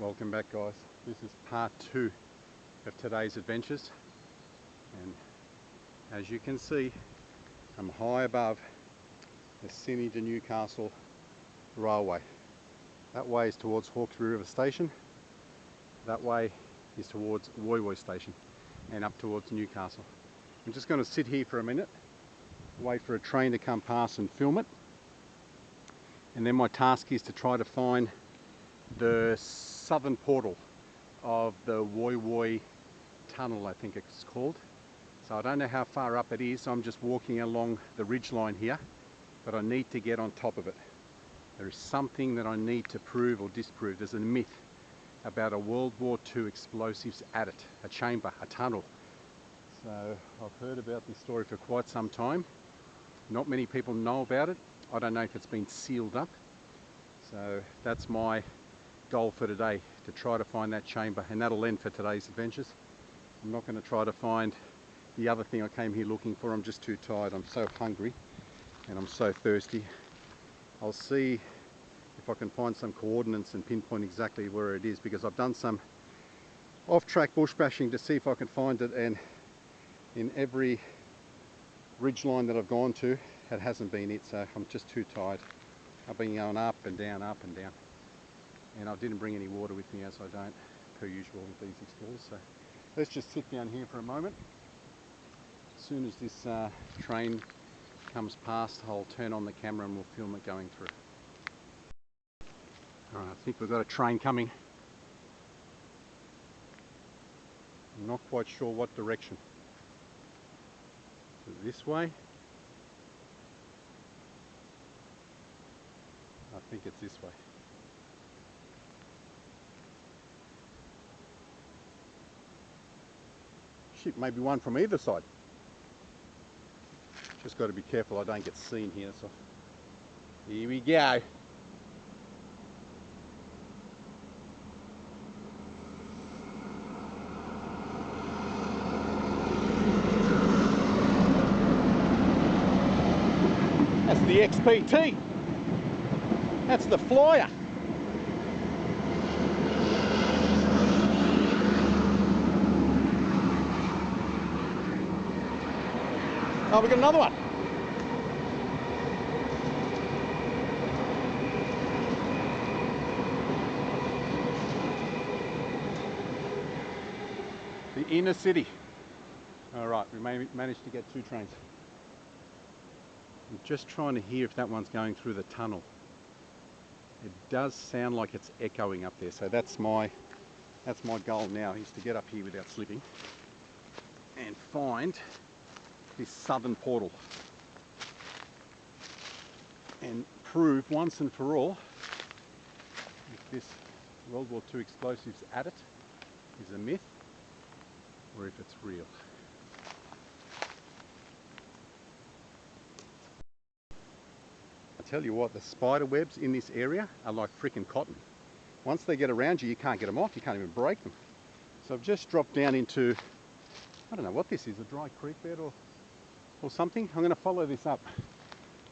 Welcome back, guys. This is part 2 of today's adventures, and as you can see, I'm high above the Sydney to Newcastle railway. That way is towards Hawkesbury River Station, that way is towards WWII Station and up towards Newcastle. I'm just going to sit here for a minute, wait for a train to come past and film it, and then my task is to try to find the southern portal of the WWII tunnel, I think it's called. So I don't know how far up it is. I'm just walking along the ridge line here, but I need to get on top of it. There is something that I need to prove or disprove. There's a myth about a World War II explosives adit, a chamber, a tunnel. So I've heard about this story for quite some time. Not many people know about it. I don't know if it's been sealed up. So that's my goal for today, to try to find that chamber, and that'll end for today's adventures. I'm not going to try to find the other thing I came here looking for. I'm just too tired. I'm so hungry and I'm so thirsty. I'll see if I can find some coordinates and pinpoint exactly where it is, because I've done some off-track bush bashing to see if I can find it, and in every ridge line that I've gone to, it hasn't been it. So I'm just too tired. I've been going up and down, and I didn't bring any water with me, as I don't per usual with these explorers. So let's just sit down here for a moment. As soon as this train comes past, I'll turn on the camera and we'll film it going through. Alright, I think we've got a train coming. I'm not quite sure what direction. Is it this way? I think it's this way. Shit, maybe one from either side. Just got to be careful I don't get seen here. So here we go. That's the XPT. That's the flyer. Oh, we got another one. The inner city. All right, we managed to get 2 trains. I'm just trying to hear if that one's going through the tunnel. It does sound like it's echoing up there, so that's my goal now, is to get up here without slipping and find this southern portal and prove once and for all if this World War II explosives adit is a myth or if it's real. I tell you what, the spider webs in this area are like freaking cotton. Once they get around you, you can't get them off, you can't even break them. So I've just dropped down into, I don't know what this is, a dry creek bed or something. I'm going to follow this up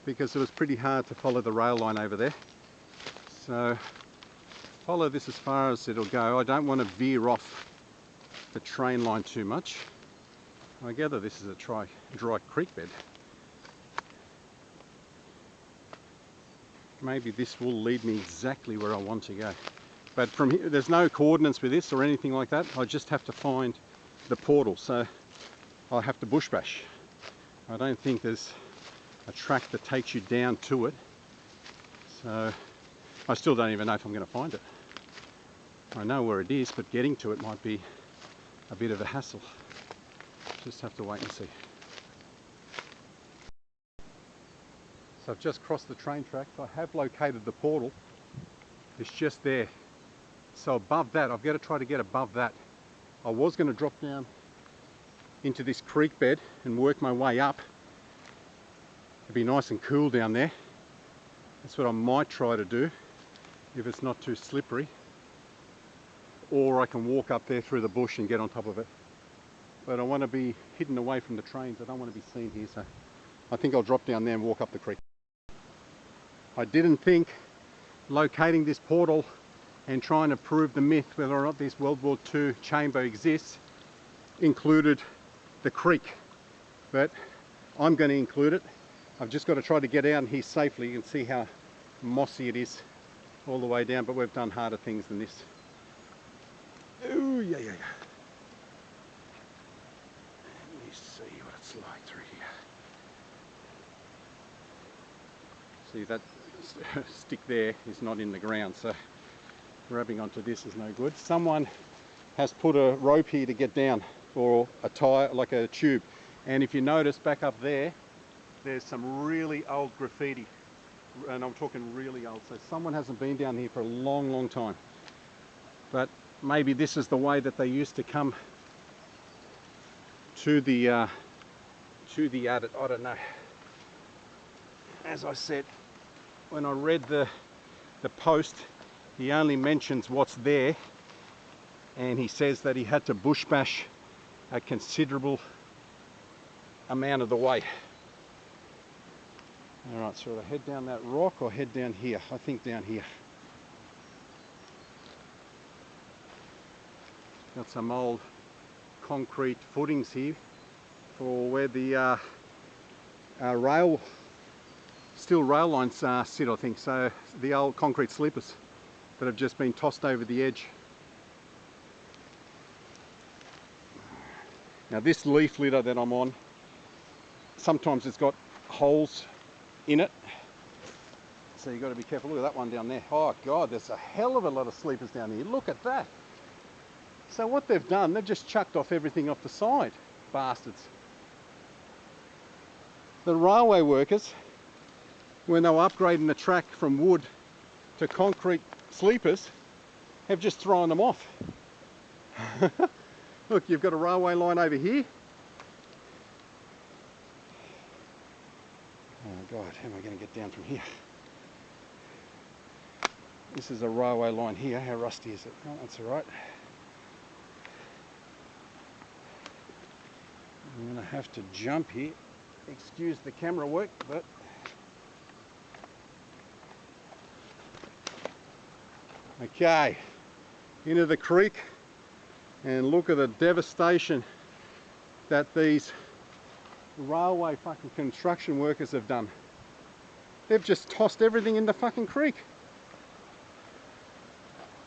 because it was pretty hard to follow the rail line over there. So follow this as far as it'll go. I don't want to veer off the train line too much. I gather this is a dry creek bed. Maybe this will lead me exactly where I want to go. But from here, there's no coordinates with this or anything like that. I just have to find the portal. So I'll have to bush bash. I don't think there's a track that takes you down to it. So I still don't even know if I'm going to find it. I know where it is, but getting to it might be a bit of a hassle. Just have to wait and see. So I've just crossed the train tracks. I have located the portal. It's just there. So above that, I've got to try to get above that. I was going to drop down into this creek bed and work my way up. It'd be nice and cool down there. That's what I might try to do if it's not too slippery. Or I can walk up there through the bush and get on top of it. But I want to be hidden away from the trains. I don't want to be seen here, so I think I'll drop down there and walk up the creek. I didn't think locating this portal and trying to prove the myth whether or not this World War II chamber exists included the creek. But I'm going to include it. I've just got to try to get out here safely and see how mossy it is all the way down, but we've done harder things than this. Ooh, yeah. Let me see what it's like through here. See, that stick there is not in the ground, so grabbing onto this is no good. Someone has put a rope here to get down, or a tire, like a tube. And if you notice back up there, there's some really old graffiti. And I'm talking really old, so someone hasn't been down here for a long time. But maybe this is the way that they used to come to the Adit. I don't know. As I said, when I read the post, he only mentions what's there, and he says that he had to bush bash a considerable amount of the way. Alright, so I head down that rock or head down here? I think down here. Got some old concrete footings here for where the steel rail lines sit, I think. So the old concrete sleepers that have just been tossed over the edge. Now this leaf litter that I'm on, sometimes it's got holes in it, so you've got to be careful. Look at that one down there. Oh God, there's a hell of a lot of sleepers down here. Look at that. So what they've done, they've just chucked off everything off the side, bastards. The railway workers, when they were upgrading the track from wood to concrete sleepers, have just thrown them off. Look, you've got a railway line over here. Oh God, how am I going to get down from here? This is a railway line here. How rusty is it? Oh, that's all right. I'm going to have to jump here. Excuse the camera work, but okay, into the creek, and look at the devastation that these railway fucking construction workers have done. They've just tossed everything in the fucking creek.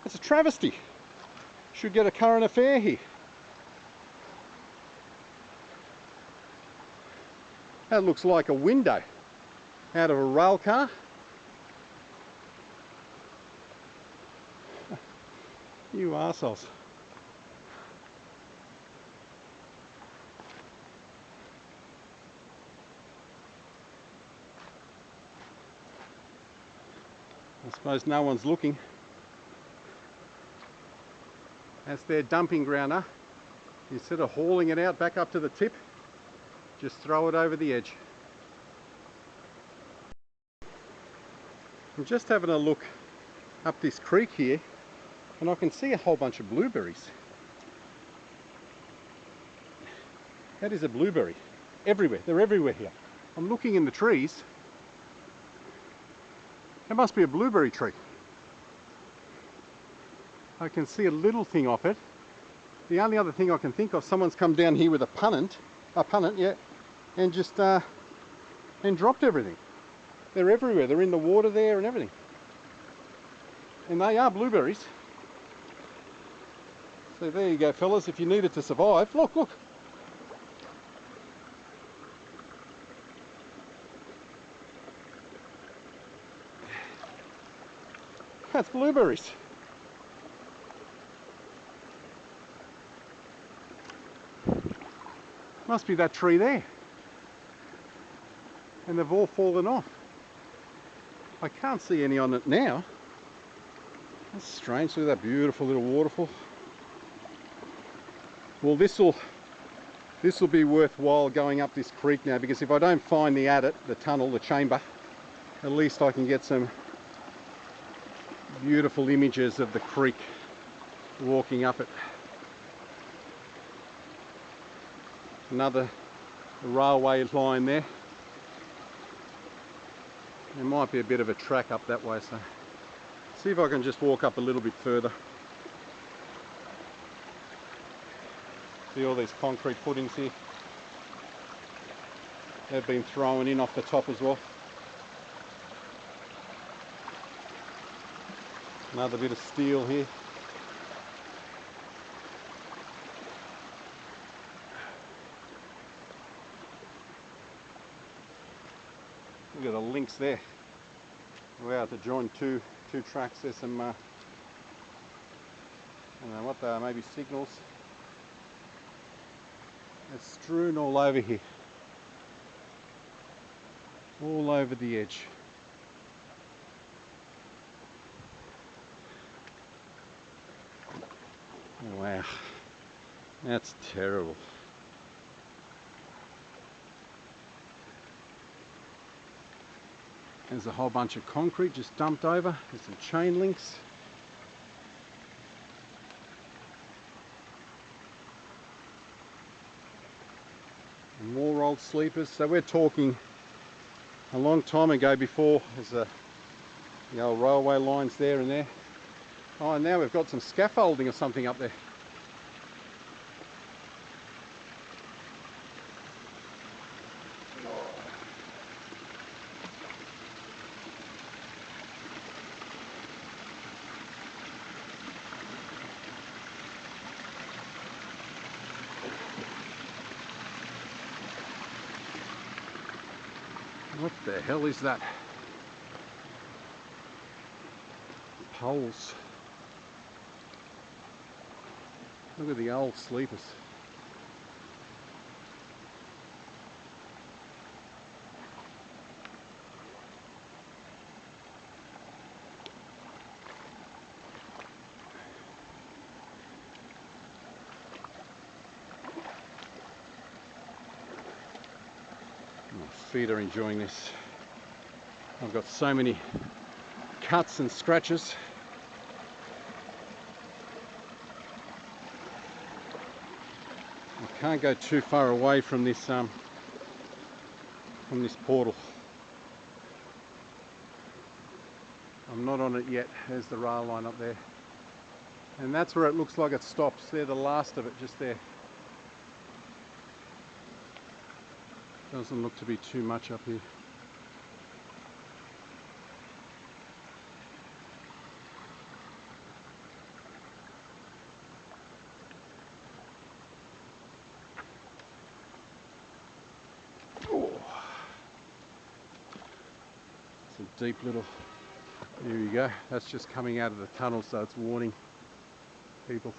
It's a travesty. Should get a current affair here. That looks like a window out of a rail car. You arseholes. I suppose no one's looking. That's their dumping ground, huh? Instead of hauling it out back up to the tip, just throw it over the edge. I'm just having a look up this creek here, and I can see a whole bunch of blueberries. That is a blueberry. Everywhere. They're everywhere here. I'm looking in the trees. There must be a blueberry tree. I can see a little thing off it. The only other thing I can think of, someone's come down here with a punnet, yeah, and just and dropped everything. They're everywhere. They're in the water there and everything. And they are blueberries. So there you go, fellas. If you need it to survive, look, look. That's blueberries. Must be that tree there. And they've all fallen off. I can't see any on it now. That's strange. Look at that beautiful little waterfall. Well, this will be worthwhile going up this creek now, because if I don't find the Adit, the tunnel, the chamber, at least I can get some beautiful images of the creek walking up it. Another railway line there. There might be a bit of a track up that way, so See if I can just walk up a little bit further. See all these concrete footings here? They've been thrown in off the top as well. Another bit of steel here. Look at the links there. We're out to join two tracks. There's some, I don't know what they are, maybe signals. It's strewn all over here. All over the edge. Wow, that's terrible. There's a whole bunch of concrete just dumped over. There's some chain links. And more old sleepers. So we're talking a long time ago before there's the old railway lines there and there. Oh, and now we've got some scaffolding or something up there. What the hell is that? Poles. Look at the old sleepers. My feet are enjoying this. I've got so many cuts and scratches. I can't go too far away from this portal. I'm not on it yet. There's the rail line up there. And that's where it looks like it stops. They're the last of it, just there. Doesn't look to be too much up here. Oh. It's a deep little, there you go. That's just coming out of the tunnel, so it's warning people.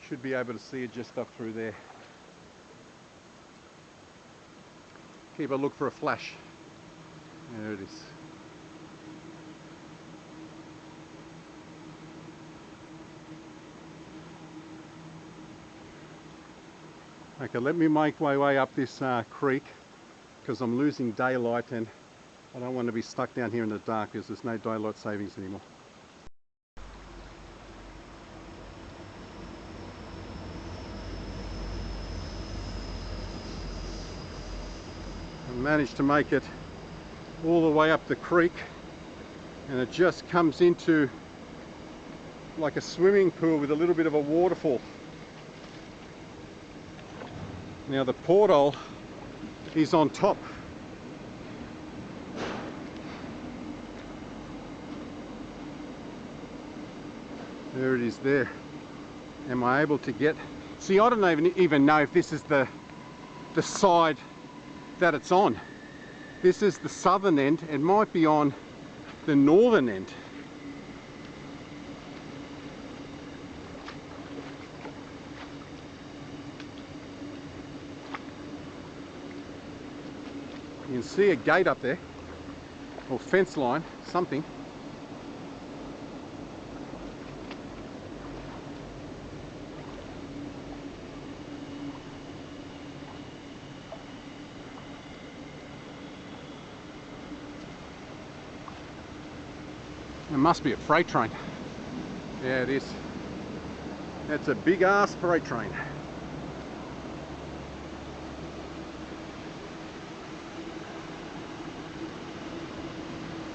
Should be able to see it just up through there. Keep a look for a flash. There it is. Okay, let me make my way up this creek because I'm losing daylight and I don't want to be stuck down here in the dark because there's no daylight savings anymore. Managed to make it all the way up the creek and it just comes into like a swimming pool with a little bit of a waterfall. Now the porthole is on top. There it is there. Am I able to get... See, I don't even know if this is the side that it's on. This is the southern end. It might be on the northern end. You can see a gate up there, or fence line, something. It must be a freight train. Yeah, it is. That's a big ass freight train.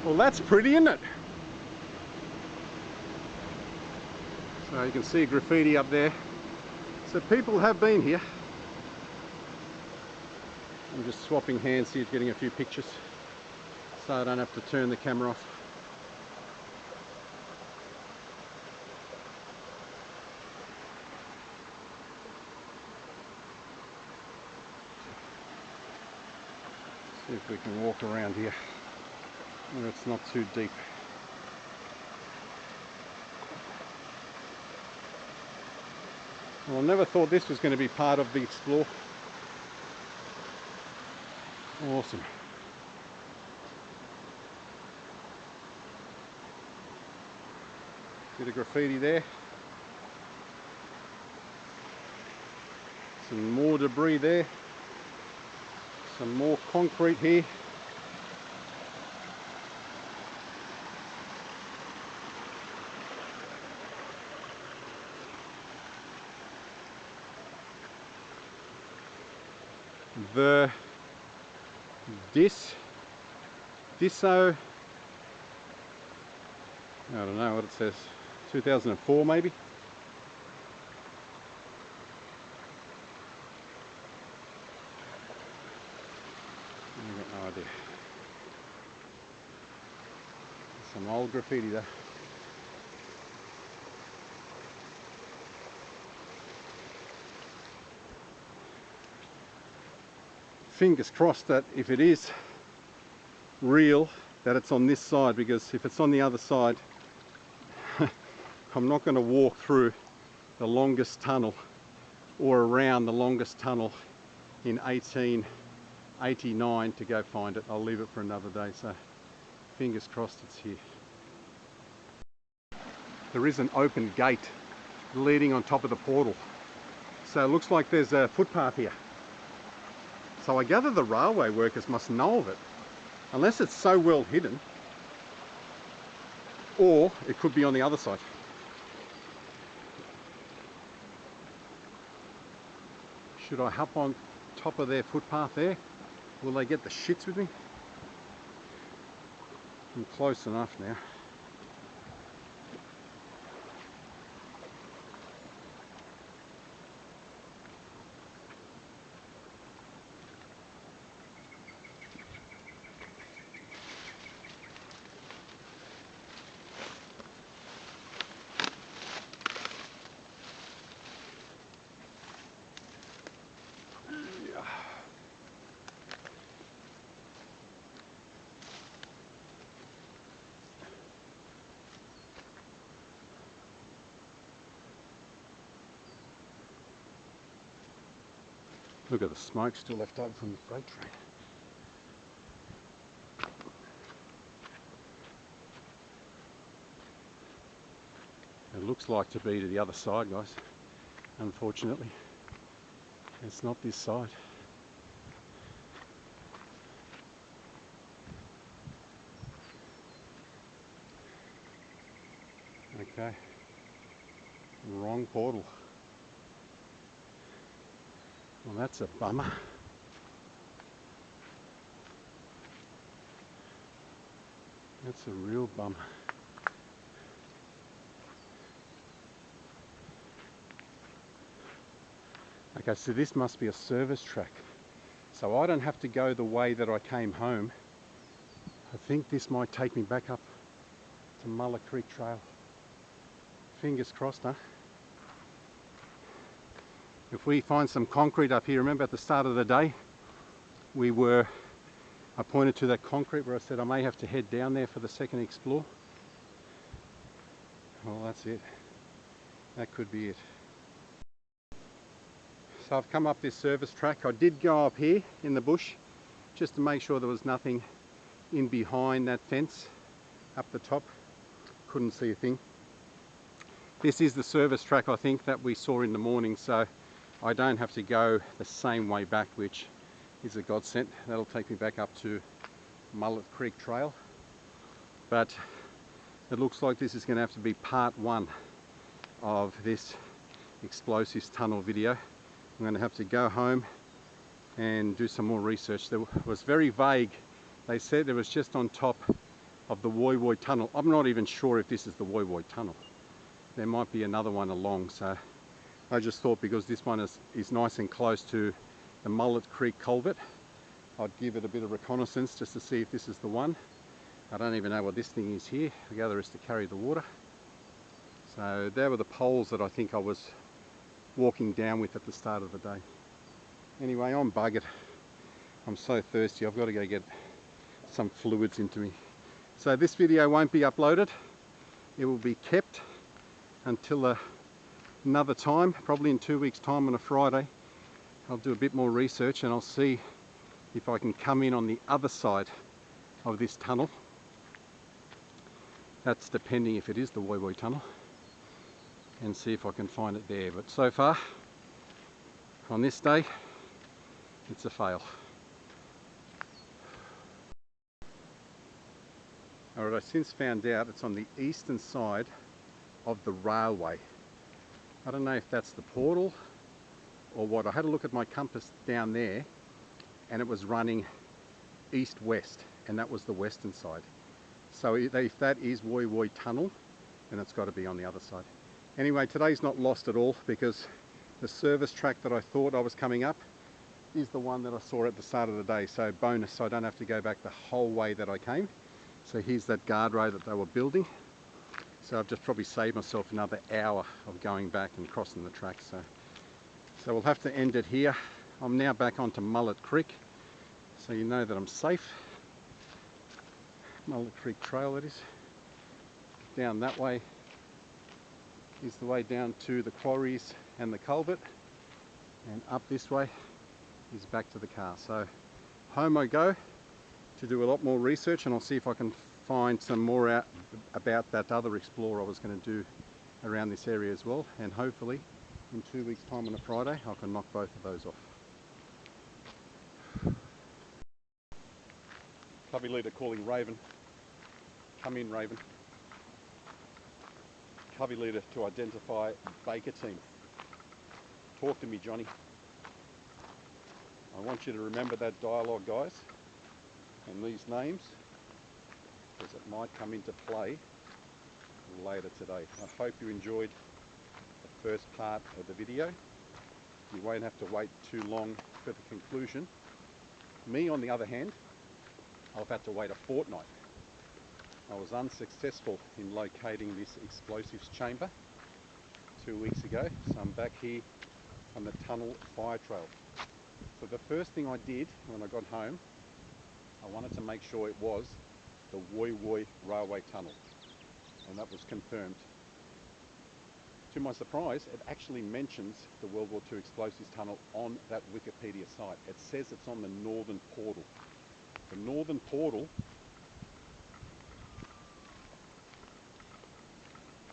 Well, that's pretty, isn't it? You can see graffiti up there. So people have been here. I'm just swapping hands here, getting a few pictures so I don't have to turn the camera off. See if we can walk around here where it's not too deep. Well, I never thought this was going to be part of the explore. Awesome. Bit of graffiti there. Some more debris there. Some more concrete here. The Disso, I don't know what it says, 2004 maybe. I've got no idea. Some old graffiti there. Fingers crossed that if it is real, that it's on this side, because if it's on the other side, I'm not going to walk through the longest tunnel or around the longest tunnel in 1889 to go find it. I'll leave it for another day, so fingers crossed it's here. There is an open gate leading on top of the portal, so it looks like there's a footpath here. So I gather the railway workers must know of it, unless it's so well hidden, or it could be on the other side. Should I hop on top of their footpath there? Will they get the shits with me? I'm close enough now. Look at the smoke still left over from the freight train. It looks like to be to the other side, guys. Unfortunately, it's not this side. Okay, wrong portal. Well, that's a bummer. That's a real bummer. Okay, so this must be a service track. So I don't have to go the way that I came home. I think this might take me back up to Muller Creek Trail. Fingers crossed, huh? If we find some concrete up here, remember at the start of the day, I pointed to that concrete where I said I may have to head down there for the second explore. Well, that's it. That could be it. So I've come up this service track. I did go up here in the bush just to make sure there was nothing in behind that fence up the top. Couldn't see a thing. This is the service track, I think, that we saw in the morning, so I don't have to go the same way back, which is a godsend. That'll take me back up to Muller Creek Trail. But it looks like this is going to have to be part one of this explosives tunnel video. I'm going to have to go home and do some more research. There was very vague. They said it was just on top of the WWII tunnel. I'm not even sure if this is the WWII tunnel. there might be another one along. So I just thought, because this one is nice and close to the Mullet Creek culvert, I'd give it a bit of reconnaissance just to see if this is the one. I don't even know what this thing is here. The other is to carry the water. So there were the poles that I think I was walking down with at the start of the day. Anyway, I'm buggered. I'm so thirsty. I've got to go get some fluids into me. So this video won't be uploaded. It will be kept until another time, probably in 2 weeks' time on a Friday. I'll do a bit more research and I'll see if I can come in on the other side of this tunnel. That's depending if it is the WWII tunnel, and see if I can find it there. But so far, on this day, it's a fail. Alright, I've since found out it's on the eastern side of the railway. I don't know if that's the portal or what. I had a look at my compass down there and it was running east-west, and that was the western side. So if that is WWII tunnel, then it's got to be on the other side. Anyway, today's not lost at all, because the service track that I thought I was coming up is the one that I saw at the start of the day. So bonus, so I don't have to go back the whole way that I came. So here's that guardrail that they were building. So I've just probably saved myself another hour of going back and crossing the track. So we'll have to end it here. I'm now back onto Mullet Creek, so you know that I'm safe. Mullet Creek Trail, that is. Down that way is the way down to the quarries and the culvert, and up this way is back to the car. So home I go to do a lot more research, and I'll see if I can find some more out about that other explorer I was going to do around this area as well, and hopefully in 2 weeks' time on a Friday I can knock both of those off. Cubby leader calling Raven. Come in, Raven. Cubby leader to identify Baker team. Talk to me, Johnny. I want you to remember that dialogue, guys, and these names, because it might come into play later today. I hope you enjoyed the first part of the video. You won't have to wait too long for the conclusion. Me, on the other hand, I've had to wait a fortnight. I was unsuccessful in locating this explosives chamber 2 weeks ago, so I'm back here on the tunnel fire trail. So the first thing I did when I got home, I wanted to make sure it was the WWII railway tunnel, and that was confirmed. To my surprise, it actually mentions the World War II explosives tunnel on that Wikipedia site. It says it's on the northern portal. The northern portal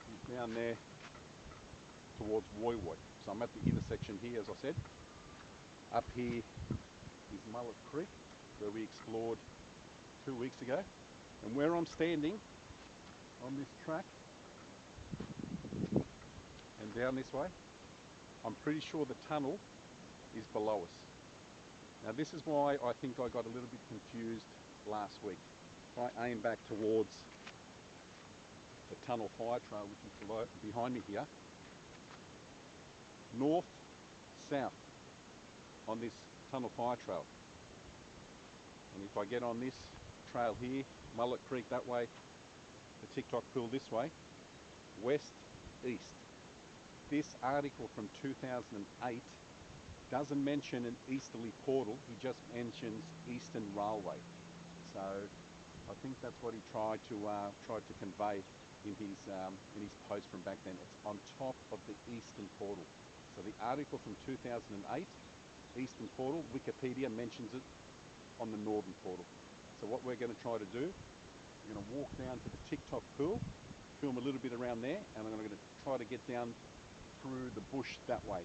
is down there towards WWII. So I'm at the intersection here, as I said. Up here is Mullet Creek, where we explored 2 weeks ago. And where I'm standing on this track and down this way, I'm pretty sure the tunnel is below us. Now this is why I think I got a little bit confused last week. If I aim back towards the tunnel fire trail, which is behind me here, north, south on this tunnel fire trail. And if I get on this trail here, Mullet Creek that way, the TikTok pool this way, west, east. This article from 2008 doesn't mention an easterly portal, he just mentions Eastern Railway. So I think that's what he tried to convey in his post from back then. It's on top of the Eastern portal. So the article from 2008, Eastern portal, Wikipedia mentions it on the Northern portal. So what we're going to try to do, we're going to walk down to the TikTok pool, film a little bit around there, and I'm going to try to get down through the bush that way.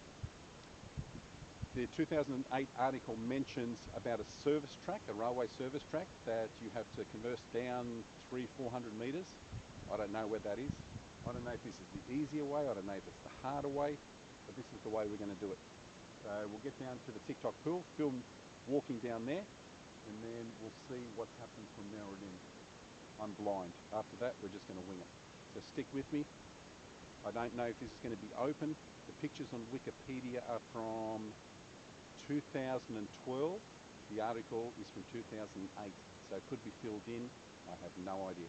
The 2008 article mentions about a service track, a railway service track, that you have to converse down 300-400 metres. I don't know where that is. I don't know if this is the easier way, I don't know if it's the harder way, but this is the way we're going to do it. So we'll get down to the TikTok pool, film walking down there, and then we'll see what happens from there on in. I'm blind. After that, we're just going to wing it. So stick with me. I don't know if this is going to be open. The pictures on Wikipedia are from 2012. The article is from 2008, so it could be filled in. I have no idea.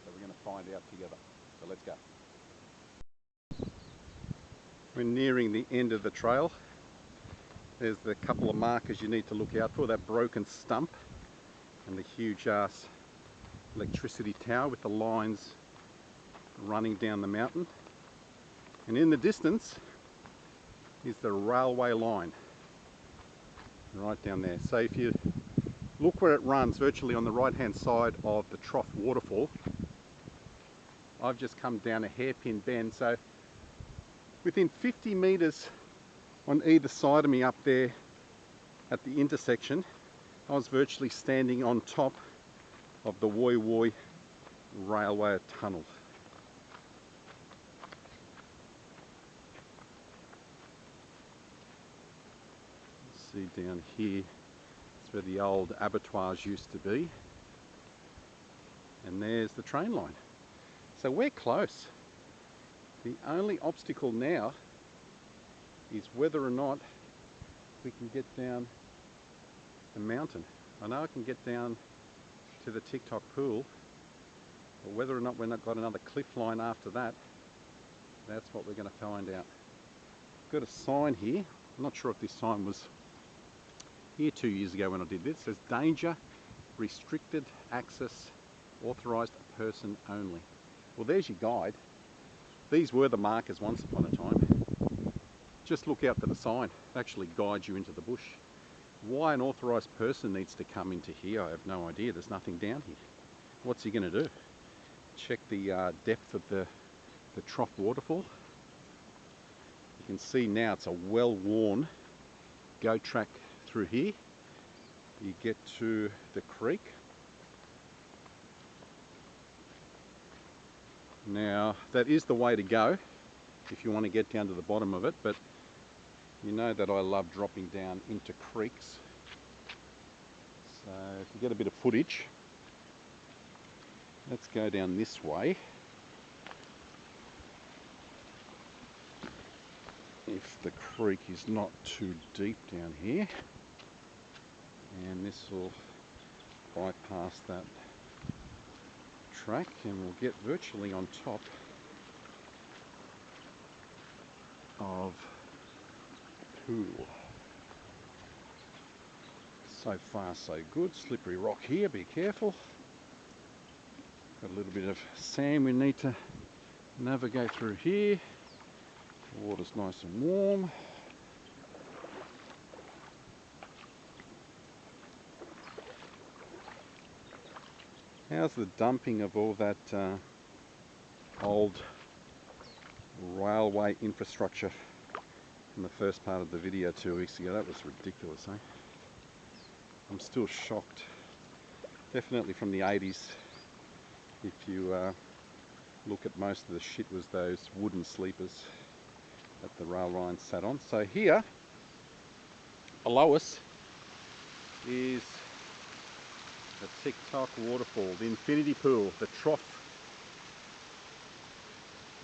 So we're going to find out together. So let's go. We're nearing the end of the trail. There's the couple of markers you need to look out for, that broken stump and the huge ass electricity tower with the lines running down the mountain. And in the distance is the railway line right down there. So if you look where it runs, virtually on the right hand side of the Trough waterfall, I've just come down a hairpin bend, so within 50 meters on either side of me up there at the intersection, I was virtually standing on top of the WWII railway tunnel. See down here, it's where the old abattoirs used to be, and there's the train line. So we're close. The only obstacle now is whether or not we can get down the mountain. I know I can get down to the TikTok pool, but whether or not we've not got another cliff line after that, that's what we're going to find out. Got a sign here. I'm not sure if this sign was here 2 years ago when I did this. It says danger, restricted access, authorised person only. Well, there's your guide. These were the markers once upon a time. Just look out for the sign. It actually guides you into the bush. Why an authorised person needs to come into here, I have no idea. There's nothing down here. What's he going to do? Check the depth of the Trough waterfall. You can see now it's a well-worn goat track through here. You get to the creek. Now that is the way to go if you want to get down to the bottom of it, but you know that I love dropping down into creeks. So if you get a bit of footage, let's go down this way. If the creek is not too deep down here, and this will bypass that track and we'll get virtually on top of the pool. So far so good. Slippery rock here, be careful. Got a little bit of sand we need to navigate through here. The water's nice and warm. How's the dumping of all that old railway infrastructure in the first part of the video 2 weeks ago? That was ridiculous, eh? I'm still shocked. Definitely from the 80s. If you look at most of the shit was those wooden sleepers that the rail line sat on. So here, below us, is the TikTok waterfall, the infinity pool, the Trough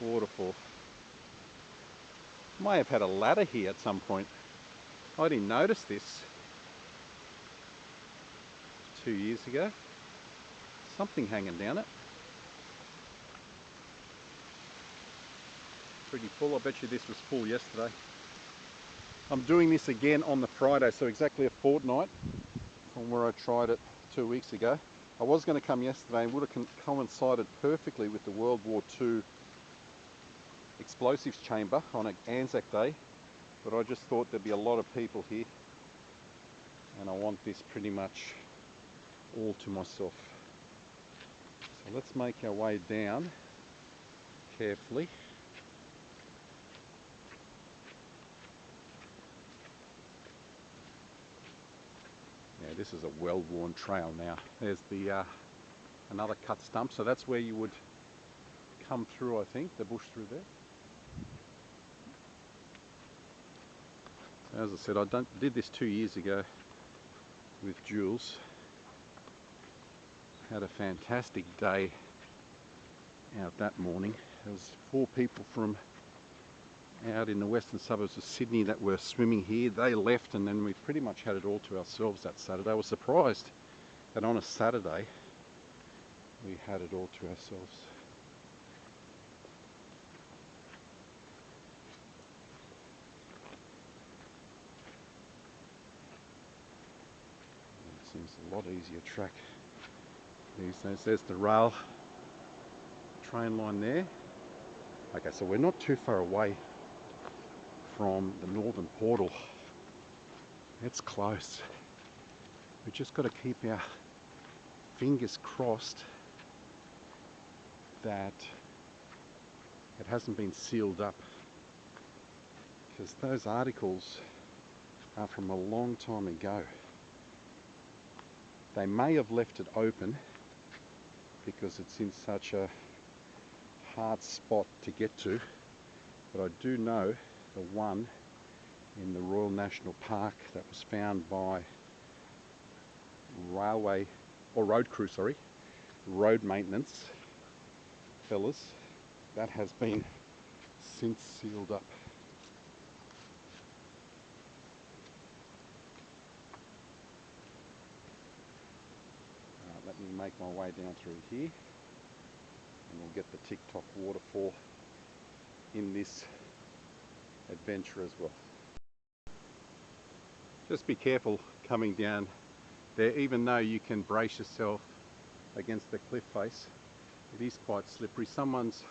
waterfall. May have had a ladder here at some point. I didn't notice this 2 years ago. Something hanging down it. Pretty full. I bet you this was full yesterday. I'm doing this again on the Friday, so exactly a fortnight from where I tried it 2 weeks ago. I was going to come yesterday and would have coincided perfectly with the World War II explosives chamber on Anzac Day, but I just thought there'd be a lot of people here and I want this pretty much all to myself. So let's make our way down carefully. Yeah, this is a well-worn trail now. There's the another cut stump, so that's where you would come through, I think, the bush through there. As I said, I did this 2 years ago with Jules. Had a fantastic day out that morning. There was 4 people from out in the western suburbs of Sydney that were swimming here. They left, and then we pretty much had it all to ourselves that Saturday. I was surprised that on a Saturday we had it all to ourselves. It seems a lot easier track these days. There's the rail train line there. Okay, so we're not too far away from the northern portal. It's close. We've just got to keep our fingers crossed that it hasn't been sealed up, because those articles are from a long time ago. They may have left it open because it's in such a hard spot to get to, but I do know the one in the Royal National Park that was found by road maintenance fellas, that has been since sealed up. Let me make my way down through here, and we'll get the TikTok waterfall in this adventure as well. Just be careful coming down there, even though you can brace yourself against the cliff face. It is quite slippery. Someone's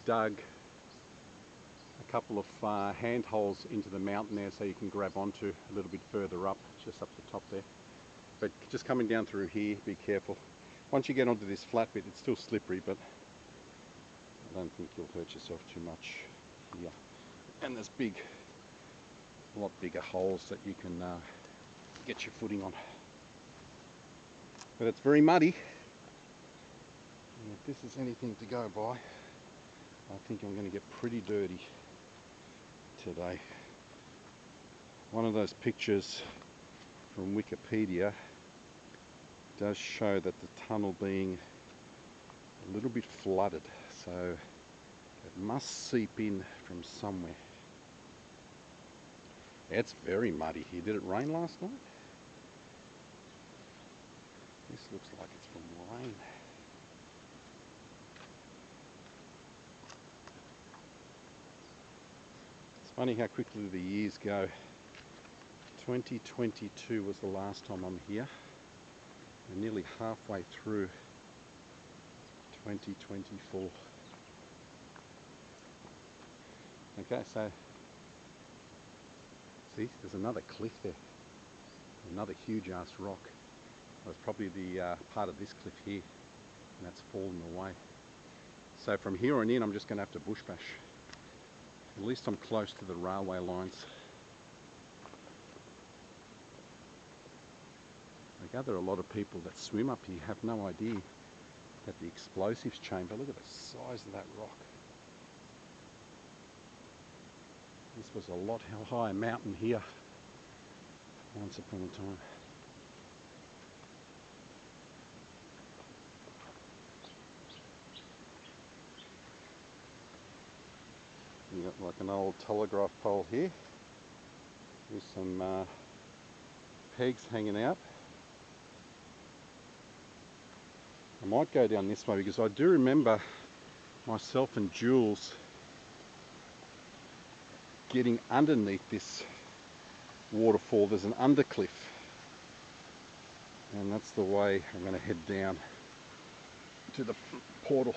dug a couple of hand holes into the mountain there, so you can grab onto a little bit further up, just up the top there. But just coming down through here, be careful. Once you get onto this flat bit, it's still slippery, but I don't think you'll hurt yourself too much here. And there's a lot bigger holes that you can get your footing on. But it's very muddy. And if this is anything to go by, I think I'm going to get pretty dirty today. One of those pictures from Wikipedia does show that the tunnel being a little bit flooded, so it must seep in from somewhere. It's very muddy here. Did it rain last night? This looks like it's from rain. It's funny how quickly the years go. 2022 was the last time I'm here. We're nearly halfway through 2024. Okay, so see, there's another cliff there, another huge ass rock. That's probably the part of this cliff here, and that's fallen away. So from here on in, I'm just going to have to bush bash. At least I'm close to the railway lines. I gather a lot of people that swim up here have no idea that the explosives chamber, look at the size of that rock. This was a lot higher mountain here once upon a time. You got like an old telegraph pole here with some pegs hanging out. I might go down this way because I do remember myself and Jules getting underneath this waterfall. There's an undercliff, and that's the way I'm going to head down to the portal.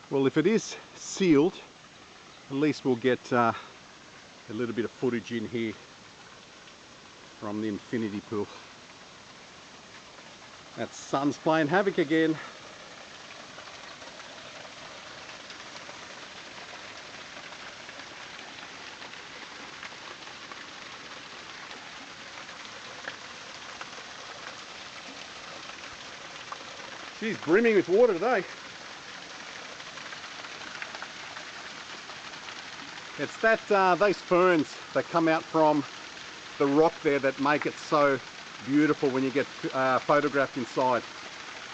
Well, if it is sealed, at least we'll get a little bit of footage in here from the infinity pool. That sun's playing havoc again. She's brimming with water today. It's that those ferns that come out from the rock there that make it so beautiful when you get photographed inside.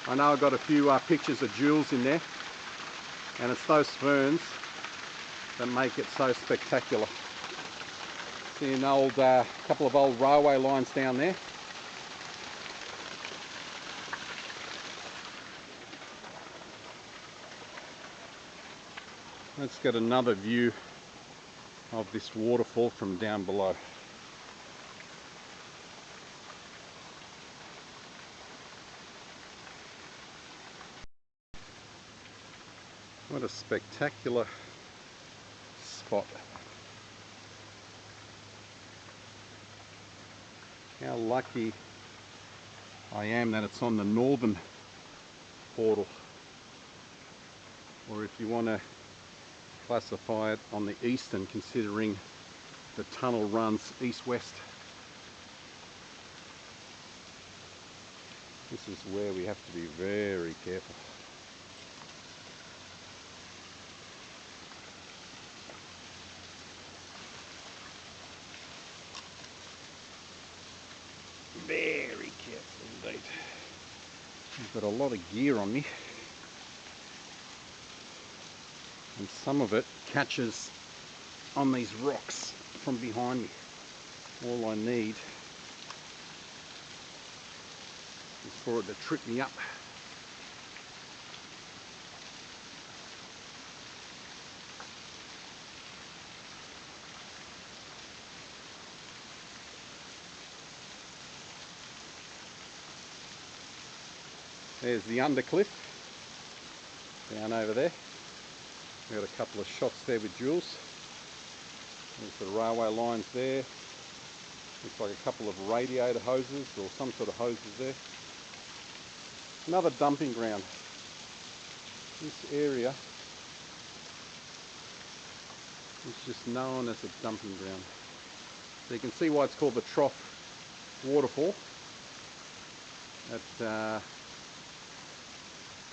I know I've got a few pictures of jewels in there, and it's those ferns that make it so spectacular. See an old couple of old railway lines down there. Let's get another view of this waterfall from down below. What a spectacular spot. How lucky I am that it's on the northern portal, or if you want to classify it, on the eastern, considering the tunnel runs east-west. This is where we have to be very careful. Very careful indeed. I've got a lot of gear on me, and some of it catches on these rocks from behind me. All I need is for it to trip me up. There's the undercliff down over there. We've got a couple of shots there with jewels. There's the railway lines there. Looks like a couple of radiator hoses or some sort of hoses there. Another dumping ground. This area is just known as a dumping ground. So you can see why it's called the Trough Waterfall. That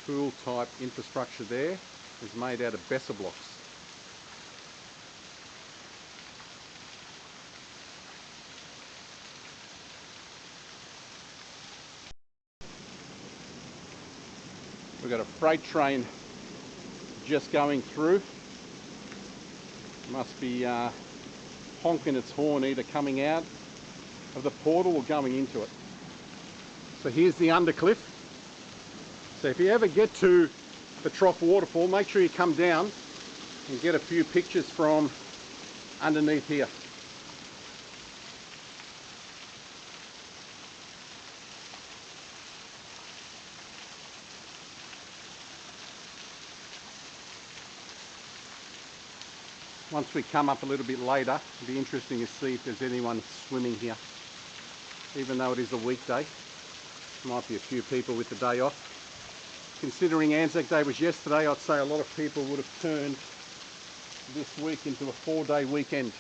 pool type infrastructure there is made out of Besser blocks. We've got a freight train just going through. Must be honking its horn, either coming out of the portal or going into it. So here's the undercliff. So if you ever get to the Trough Waterfall, make sure you come down and get a few pictures from underneath here. Once we come up a little bit later, it'll be interesting to see if there's anyone swimming here. Even though it is a weekday, there might be a few people with the day off. Considering Anzac Day was yesterday, I'd say a lot of people would have turned this week into a 4-day weekend.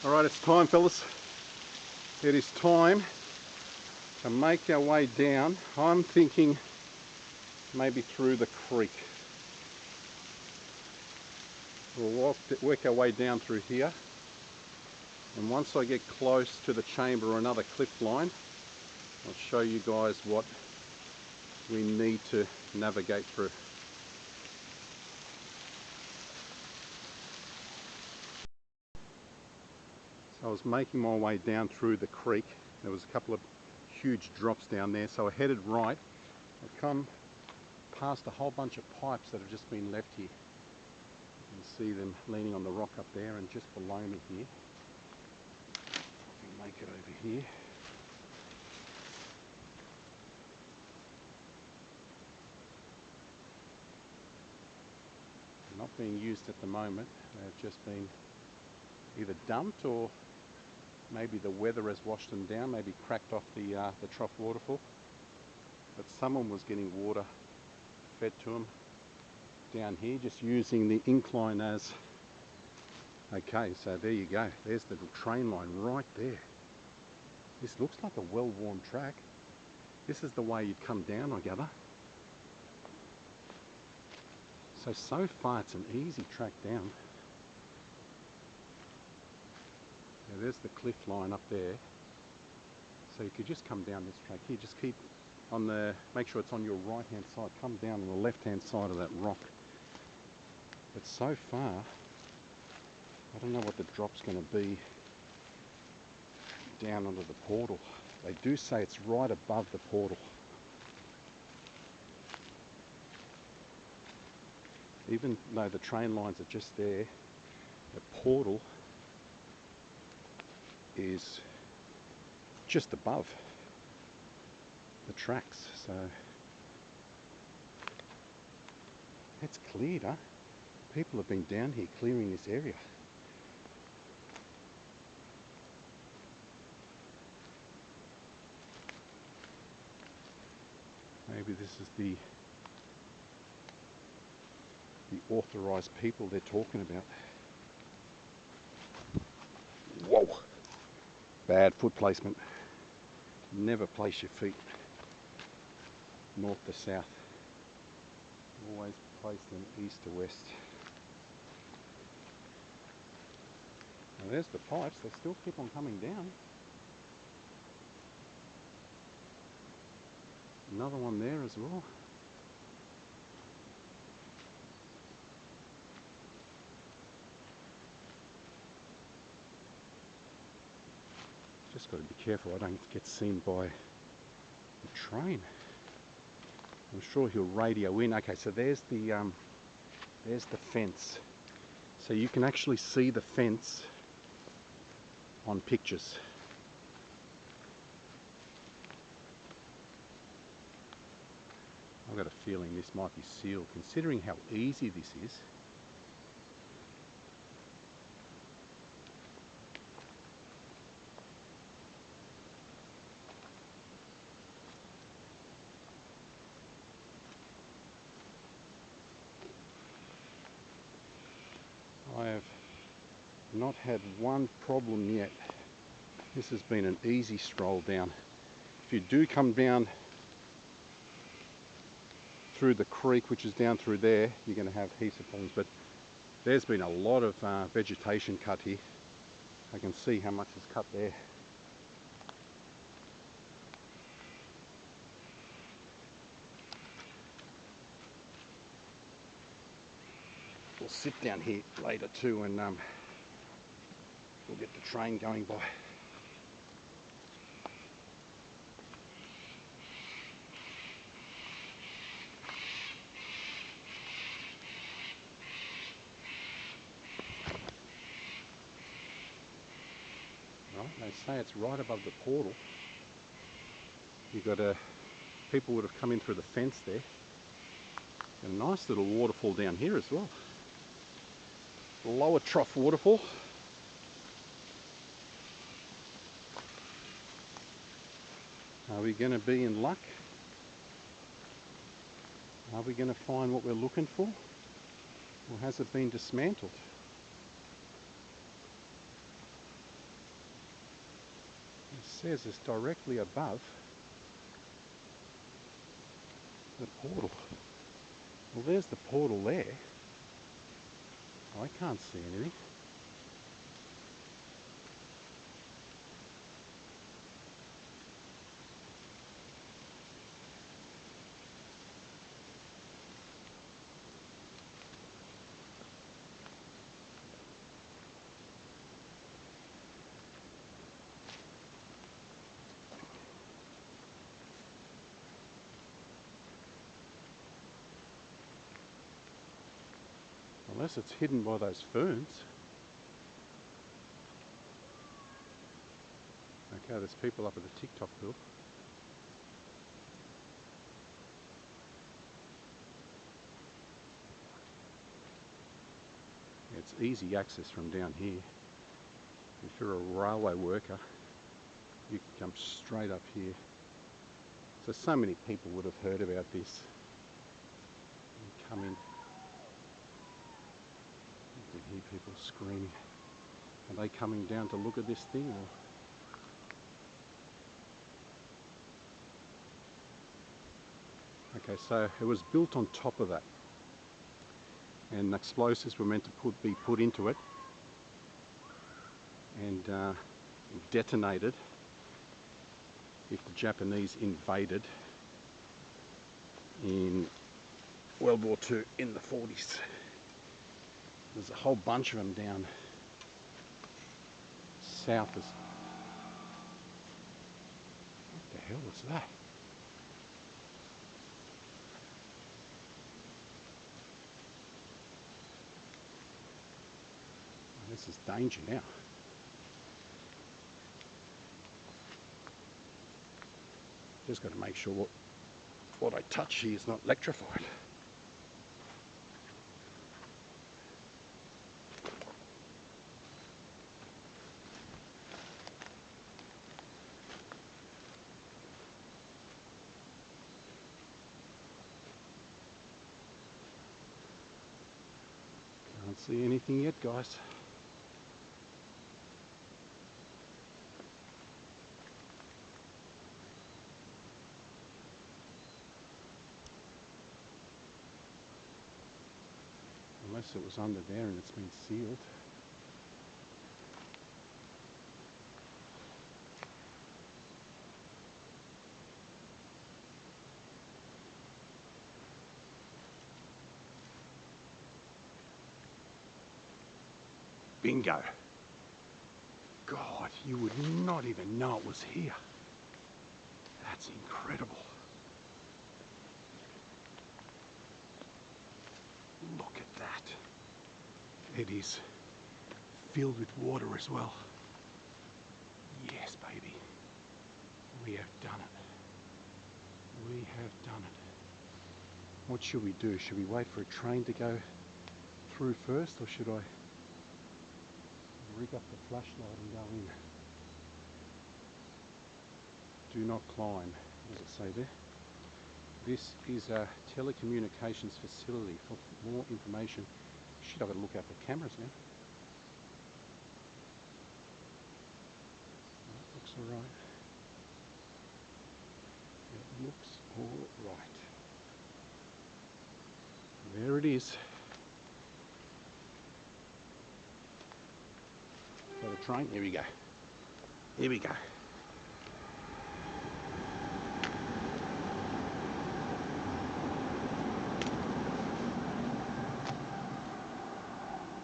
Alright, it's time, fellas. It is time to make our way down. I'm thinking maybe through the creek. We'll work our way down through here, and once I get close to the chamber or another cliff line, I'll show you guys what we need to navigate through. So I was making my way down through the creek. There was a couple of huge drops down there, so I headed right. I've come past a whole bunch of pipes that have just been left here. You can see them leaning on the rock up there, and just below me here, if we make it over here, not being used at the moment. They've just been either dumped, or maybe the weather has washed them down, maybe cracked off the Trough waterfall. But someone was getting water fed to them down here, just using the incline as... Okay, so there you go. There's the train line right there. This looks like a well-worn track. This is the way you'd come down, I gather. So far it's an easy track down. Yeah, there's the cliff line up there. So you could just come down this track here. Just keep on the... Make sure it's on your right hand side. Come down on the left hand side of that rock. But so far, I don't know what the drop's going to be down onto the portal. They do say it's right above the portal. Even though the train lines are just there, the portal is just above the tracks. So it's cleared, huh? People have been down here clearing this area. Maybe this is the authorised people they're talking about. Whoa! Bad foot placement. Never place your feet north to south. Always place them east to west. Now there's the pipes. They still keep on coming down. Another one there as well. Just got to be careful I don't get seen by the train. I'm sure he'll radio in. Okay, so there's the fence. So you can actually see the fence on pictures. I've got a feeling this might be sealed, considering how easy this is. I have not had one problem yet. This has been an easy stroll down. If you do come down through the creek, which is down through there, you're going to have heaps of problems. But there's been a lot of vegetation cut here. I can see how much is cut there. We'll sit down here later too, and we'll get the train going by. Right, they say it's right above the portal. You've got people would have come in through the fence there. And a nice little waterfall down here as well. Lower Trough waterfall. Are we going to be in luck? Are we going to find what we're looking for? Or has it been dismantled? It says it's directly above the portal. Well, there's the portal there. I can't see anything. Unless it's hidden by those ferns. Okay, there's people up at the TikTok hill. It's easy access from down here. If you're a railway worker, you can come straight up here. So many people would have heard about this. You come in. You can hear people screaming. Are they coming down to look at this thing, or? Okay, so it was built on top of that, and explosives were meant to be put into it and detonated if the Japanese invaded in World War II in the 40s. There's a whole bunch of them down south. What the hell was that? This is danger now. Just got to make sure what I touch here is not electrified. Can't see anything yet, guys. Unless it was under there and it's been sealed. Bingo. God, you would not even know it was here. That's incredible. Look at that. It is filled with water as well. Yes, baby. We have done it. We have done it. What should we do? Should we wait for a train to go through first, or should I rig up the flashlight and go in? Do not climb. What does it say there? This is a telecommunications facility. For more information, shit, I've got to look out the cameras now. That looks alright. It looks alright. There it is. Got a train? Here we go. Here we go.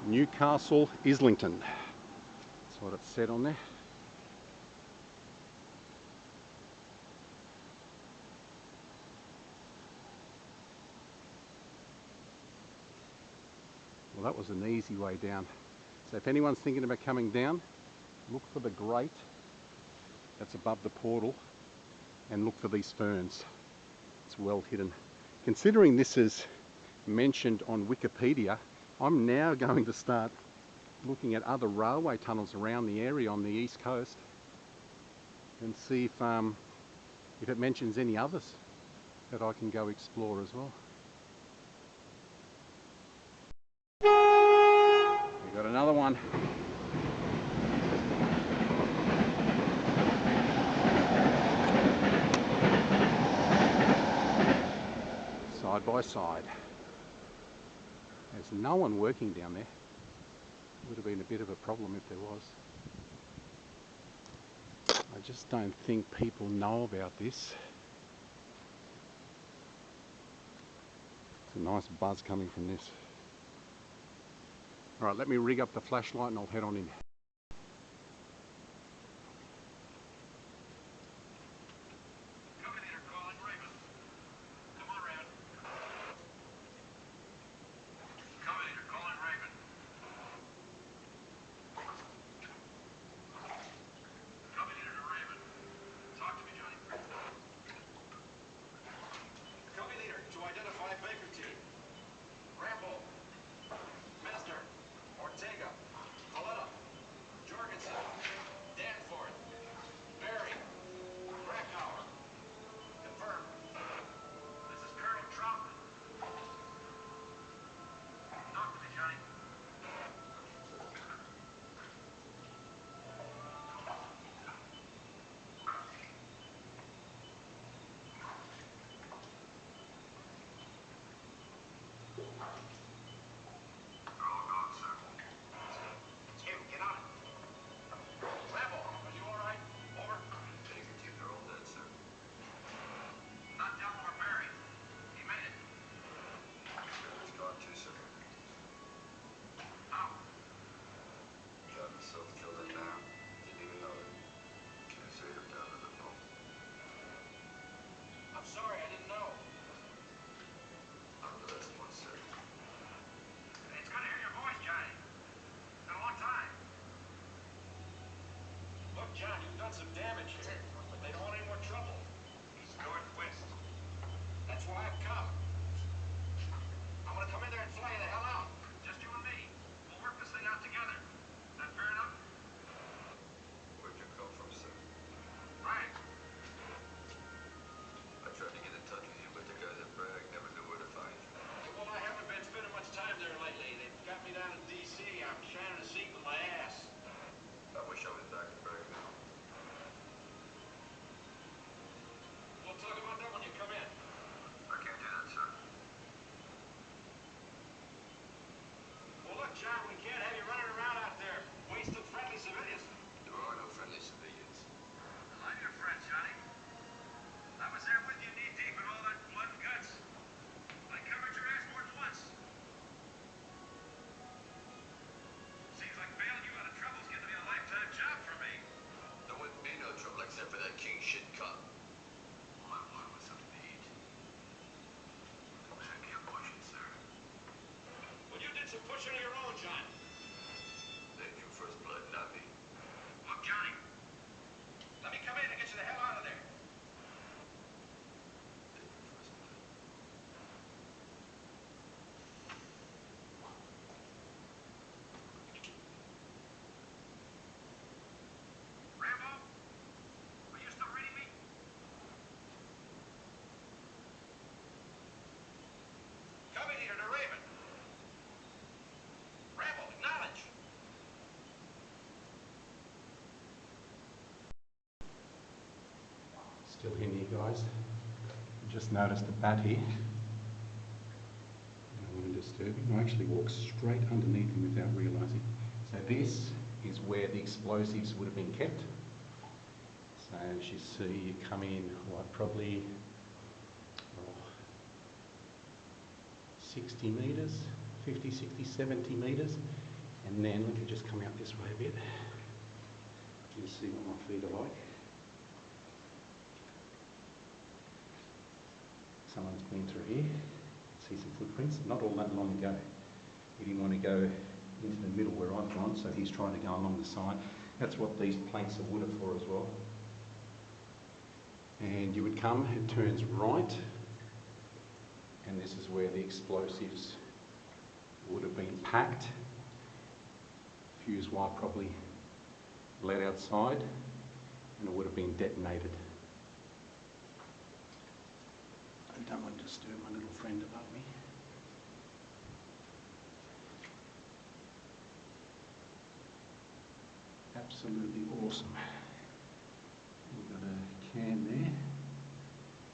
Newcastle, Islington. That's what it said on there. Well, that was an easy way down. So if anyone's thinking about coming down, look for the grate that's above the portal and look for these ferns. It's well hidden. Considering this is mentioned on Wikipedia, I'm now going to start looking at other railway tunnels around the area on the east coast and see if it mentions any others that I can go explore as well. We got another one. Side by side. There's no one working down there. Would have been a bit of a problem if there was. I just don't think people know about this. It's a nice buzz coming from this. Alright, let me rig up the flashlight and I'll head on in. my ass. I wish I was back in Bergen now. We'll talk about that when you come in. I can't do that, sir. Well, look, John, we can't have you running around out there wasting friendly civilians. There are no friendly civilians. I'm your friend, Johnny. I was there with you knee-deep in all that blood and guts. I covered your ass more than once. Seems like bailing you out of trouble's getting to be a lifetime job for me. There wouldn't be no trouble except for that king shit cunt. All I wanted was something to eat. Send me a portion, sir. Well, you did some pushing of your own, John. They drew first blood, not me. Look, Johnny. Let me come in and get you the hell out of there. They drew first blood. Rambo? Are you still reading me? Coming here to Raven. Rambo, acknowledge. Still in here, guys. Just noticed a bat here. I don't want to disturb him. I actually walked straight underneath him without realising. So this is where the explosives would have been kept. So as you see, you come in, what, probably 60 metres, 50, 60, 70 metres. And then, let me just come out this way a bit. You see what my feet are like. Someone's been through here. See some footprints, not all that long ago. He didn't want to go into the middle where I've gone, so he's trying to go along the side. That's what these planks of wood are for as well. And you would come, it turns right, and this is where the explosives would have been packed. Fuse wire probably let outside, and it would have been detonated. I don't want to disturb my little friend above me. Absolutely awesome. We've got a can there.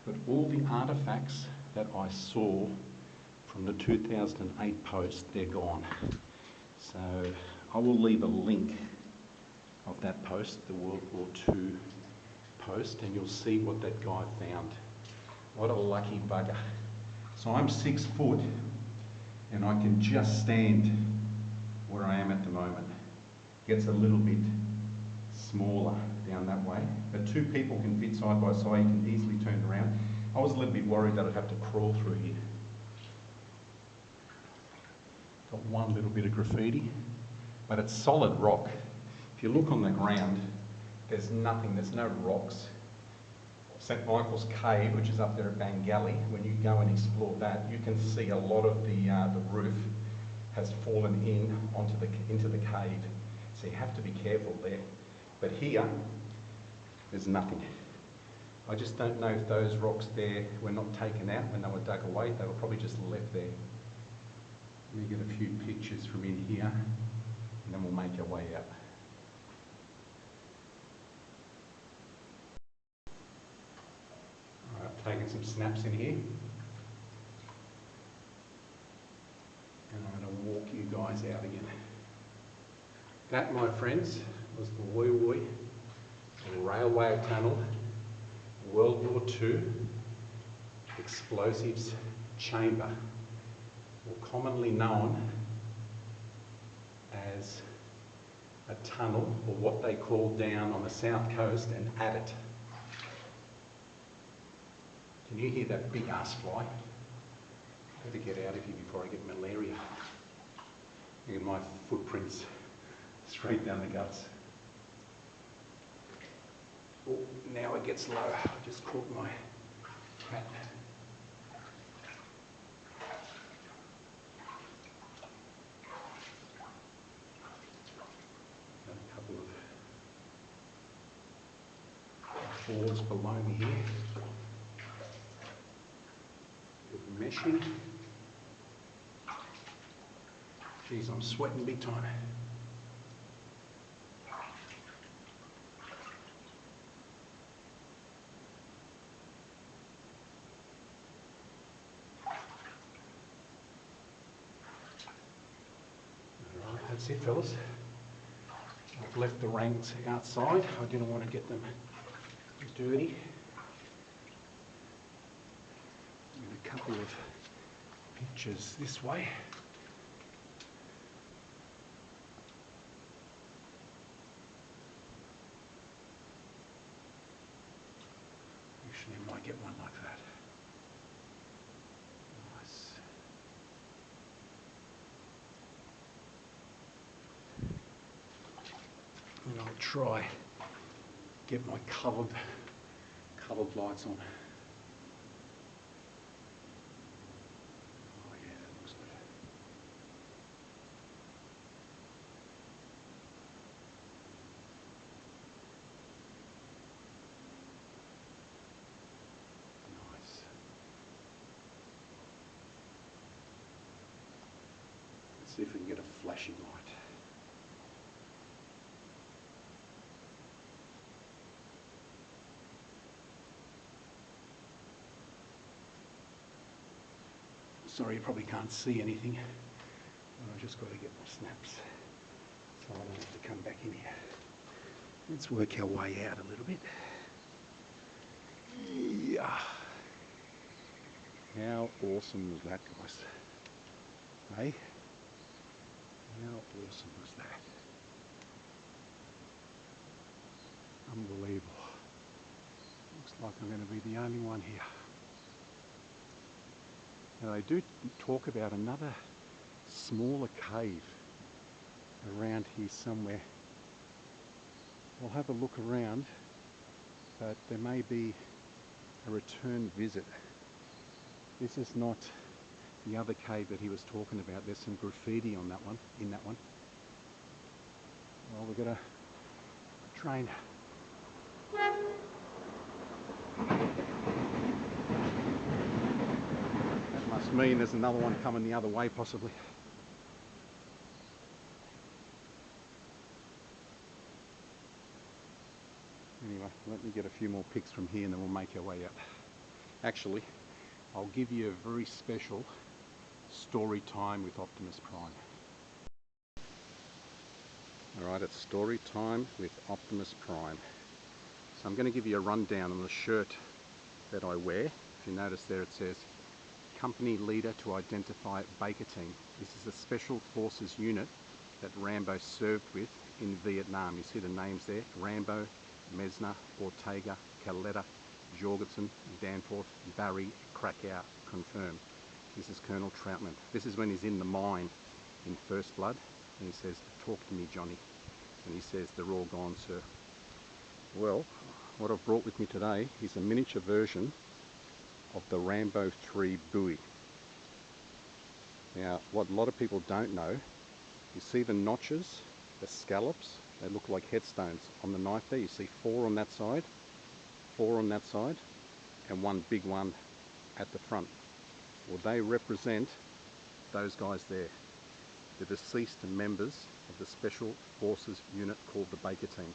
But all the artefacts that I saw from the 2008 post, they're gone. So I will leave a link of that post, the World War II post, and you'll see what that guy found. What a lucky bugger. So I'm 6 foot and I can just stand where I am at the moment. Gets a little bit smaller down that way, but two people can fit side by side, you can easily turn around. I was a little bit worried that I'd have to crawl through here. Got one little bit of graffiti, but it's solid rock. If you look on the ground, there's nothing, there's no rocks. St. Michael's Cave, which is up there at Bangali, when you go and explore that, you can see a lot of the roof has fallen into the cave. So you have to be careful there. But here, there's nothing. I just don't know if those rocks there were not taken out when they were dug away. They were probably just left there. Let me get a few pictures from in here, and then we'll make our way out. I've taken some snaps in here, and I'm going to walk you guys out again. That, my friends, was the WWII railway tunnel, World War II explosives chamber, or commonly known as a tunnel, or what they call down on the south coast an Adit. Can you hear that big ass fly? I better get out of here before I get malaria. Look at my footprints straight down the guts. Oh, now it gets low. I just caught my cat. Got a couple of boards below me here. Bit of meshing. Geez, I'm sweating big time. That's it, fellas. I've left the rangs outside. I didn't want to get them dirty. And a couple of pictures this way. Actually, I might get one like that. Nice. And I'll try get my coloured lights on. Oh yeah, that looks good. Nice. Let's see if we can get a flashing light. Sorry, you probably can't see anything, but I've just got to get my snaps so I don't have to come back in here. Let's work our way out a little bit. Yeah. How awesome was that, guys? Hey? How awesome was that? Unbelievable. Looks like I'm going to be the only one here. Now they do talk about another smaller cave around here somewhere. I'll have a look around, but there may be a return visit. This is not the other cave that he was talking about. There's some graffiti on that one, in that one. Well, we've got a train. Must mean there's another one coming the other way, possibly. Anyway, let me get a few more pics from here and then we'll make our way out. Actually, I'll give you a very special story time with Optimus Prime. Alright, it's story time with Optimus Prime. So I'm going to give you a rundown on the shirt that I wear. If you notice there it says Company Leader to Identify Baker Team. This is a Special Forces unit that Rambo served with in Vietnam. You see the names there, Rambo, Mesner, Ortega, Caletta, Jorgensen, Danforth, Barry, Krakow, confirmed. This is Colonel Troutman. This is when he's in the mine in First Blood and he says, talk to me, Johnny. And he says, they're all gone, sir. Well, what I've brought with me today is a miniature version of the Rambo 3 buoy. Now, what a lot of people don't know, you see the notches, the scallops, they look like headstones. On the knife there, you see 4 on that side, 4 on that side, and one big one at the front. Well, they represent those guys there, the deceased members of the Special Forces unit called the Baker Team.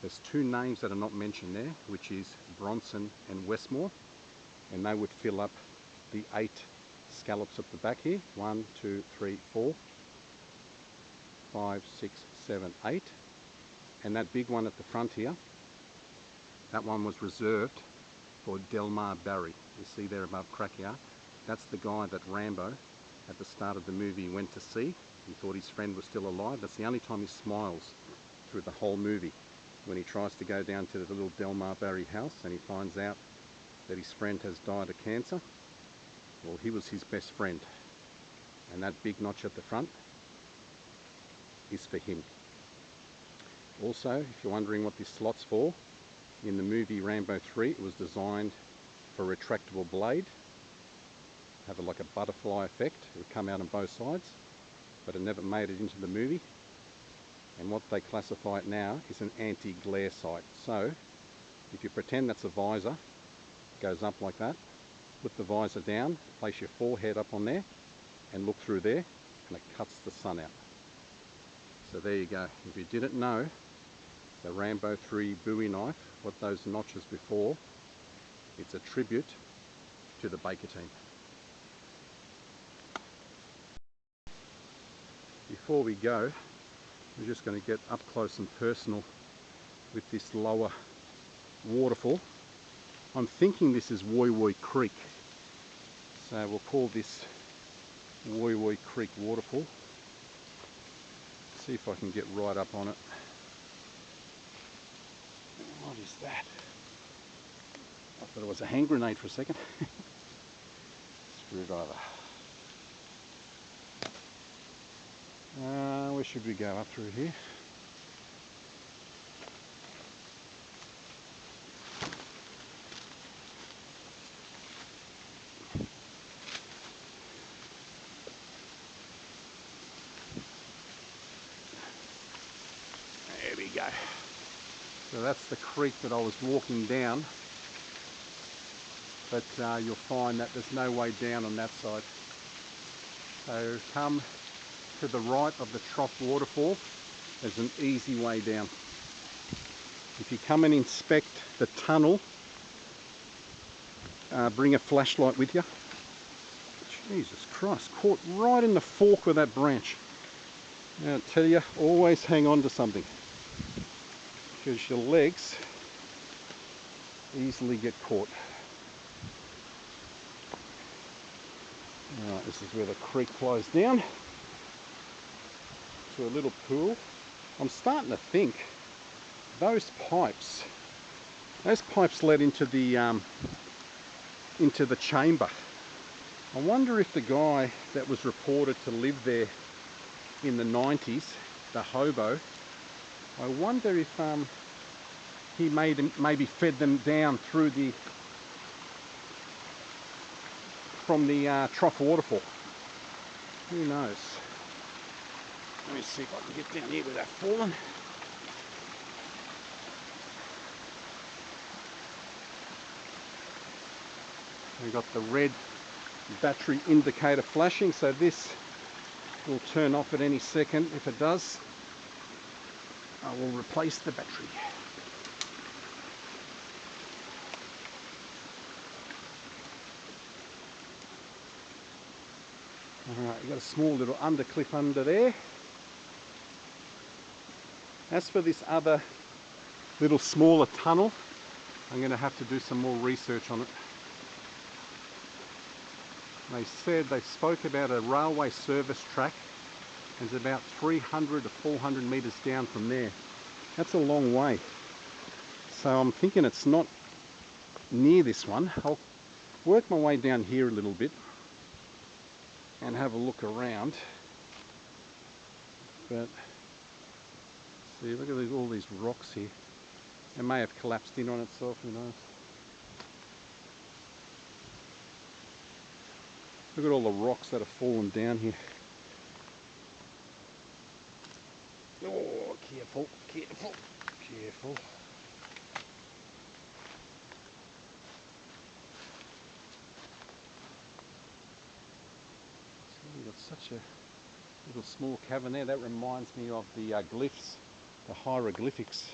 There's 2 names that are not mentioned there, which is Bronson and Westmore, and they would fill up the 8 scallops at the back here. 1, 2, 3, 4, 5, 6, 7, 8. And that big one at the front here, that one was reserved for Delmar Barry. You see there above Krakow. That's the guy that Rambo, at the start of the movie, went to see. He thought his friend was still alive. That's the only time he smiles through the whole movie. When he tries to go down to the little Delmar Barry house and he finds out that his friend has died of cancer. Well, he was his best friend. And that big notch at the front is for him. Also, if you're wondering what this slot's for, in the movie Rambo 3, it was designed for a retractable blade. Have like a butterfly effect. It would come out on both sides, but it never made it into the movie. And what they classify it now is an anti-glare sight. So, if you pretend that's a visor, goes up like that, put the visor down, place your forehead up on there and look through there and it cuts the sun out. So there you go. If you didn't know, the Rambo 3 buoy knife, what those notches before, it's a tribute to the Baker Team. before we go, we're just going to get up close and personal with this lower waterfall. I'm thinking this is WWII Creek, so we'll call this WWII Creek Waterfall. See if I can get right up on it. What is that? I thought it was a hand grenade for a second. Screwdriver. Where should we go? Up through here? There we go. So that's the creek that I was walking down, but you'll find that there's no way down on that side. So come to the right of the Trough waterfall, there's an easy way down. If you come and inspect the tunnel, bring a flashlight with you. Jesus Christ, caught right in the fork of that branch. Now I tell you, always hang on to something, because your legs easily get caught. Alright, this is where the creek flows down to a little pool. I'm starting to think those pipes led into the chamber. I wonder if the guy that was reported to live there in the 90s, the hobo, I wonder if he maybe fed them down through from the Trough waterfall. Who knows? Let me see if I can get down here without falling. We've got the red battery indicator flashing, so this will turn off at any second. If it does, I will replace the battery. Alright, you've got a small little underclip under there. As for this other little smaller tunnel, I'm going to have to do some more research on it. They spoke about a railway service track. It's about 300 to 400 metres down from there. That's a long way. So I'm thinking it's not near this one. I'll work my way down here a little bit and have a look around. But see, look at all these rocks here. It may have collapsed in on itself, who knows. Look at all the rocks that have fallen down here. Oh, careful, careful, careful. So we've got such a little small cavern there. That reminds me of the glyphs, the hieroglyphics.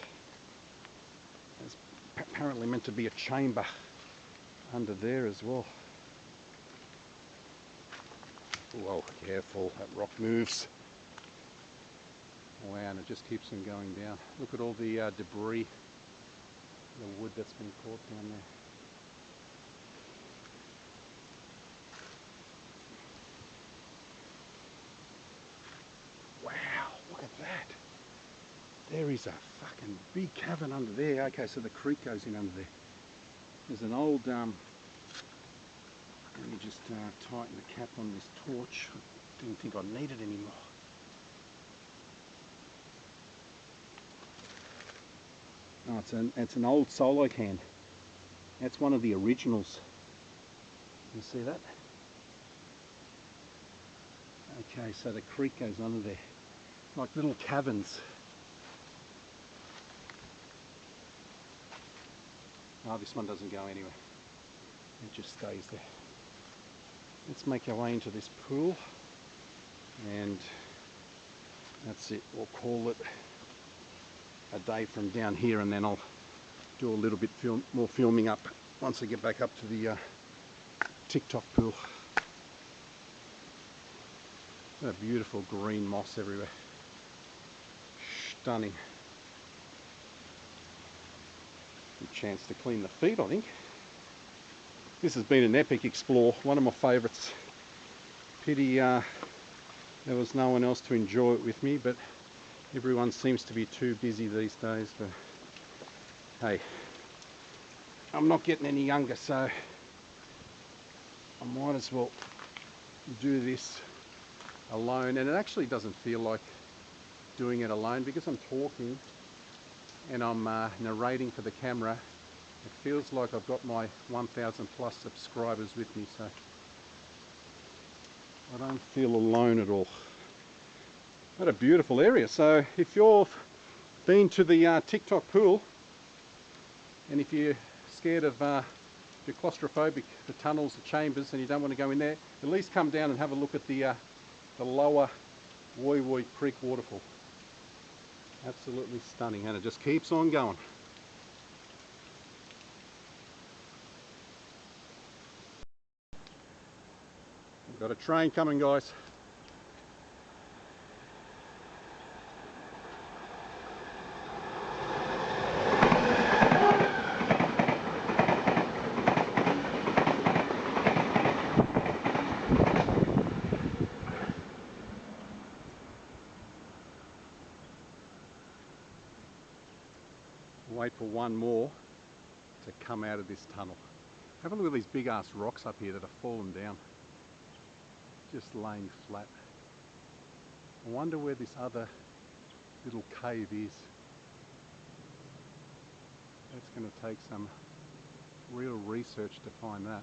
There's apparently meant to be a chamber under there as well. Whoa, careful, that rock moves. Wow, and it just keeps on going down. Look at all the debris, the wood that's been caught down there. Wow, look at that. There is a fucking big cavern under there. Okay, so the creek goes in under there. There's an old, let me just tighten the cap on this torch. I didn't think I'd need it anymore. Oh, it's an old solo can. That's one of the originals. You see that? Okay, so the creek goes under there. Like little caverns. Oh, this one doesn't go anywhere. It just stays there. Let's make our way into this pool. And that's it. We'll call it a day from down here, and then I'll do a little bit more filming up once I get back up to the TikTok pool. A beautiful green moss everywhere. Stunning. Good chance to clean the feet, I think. This has been an epic explore, one of my favourites. Pity there was no one else to enjoy it with me, but everyone seems to be too busy these days. But hey, I'm not getting any younger, so I might as well do this alone. And it actually doesn't feel like doing it alone because I'm talking and I'm narrating for the camera. It feels like I've got my 1,000 plus subscribers with me, so I don't feel alone at all. What a beautiful area. So if you've been to the TikTok pool, and if you're scared of, you're claustrophobic, the tunnels, the chambers, and you don't want to go in there, at least come down and have a look at the lower WWII Creek waterfall. Absolutely stunning, and it just keeps on going. We've got a train coming, guys. Wait for one more to come out of this tunnel. Have a look at these big ass rocks up here that have fallen down, just laying flat. I wonder where this other little cave is. That's going to take some real research to find that.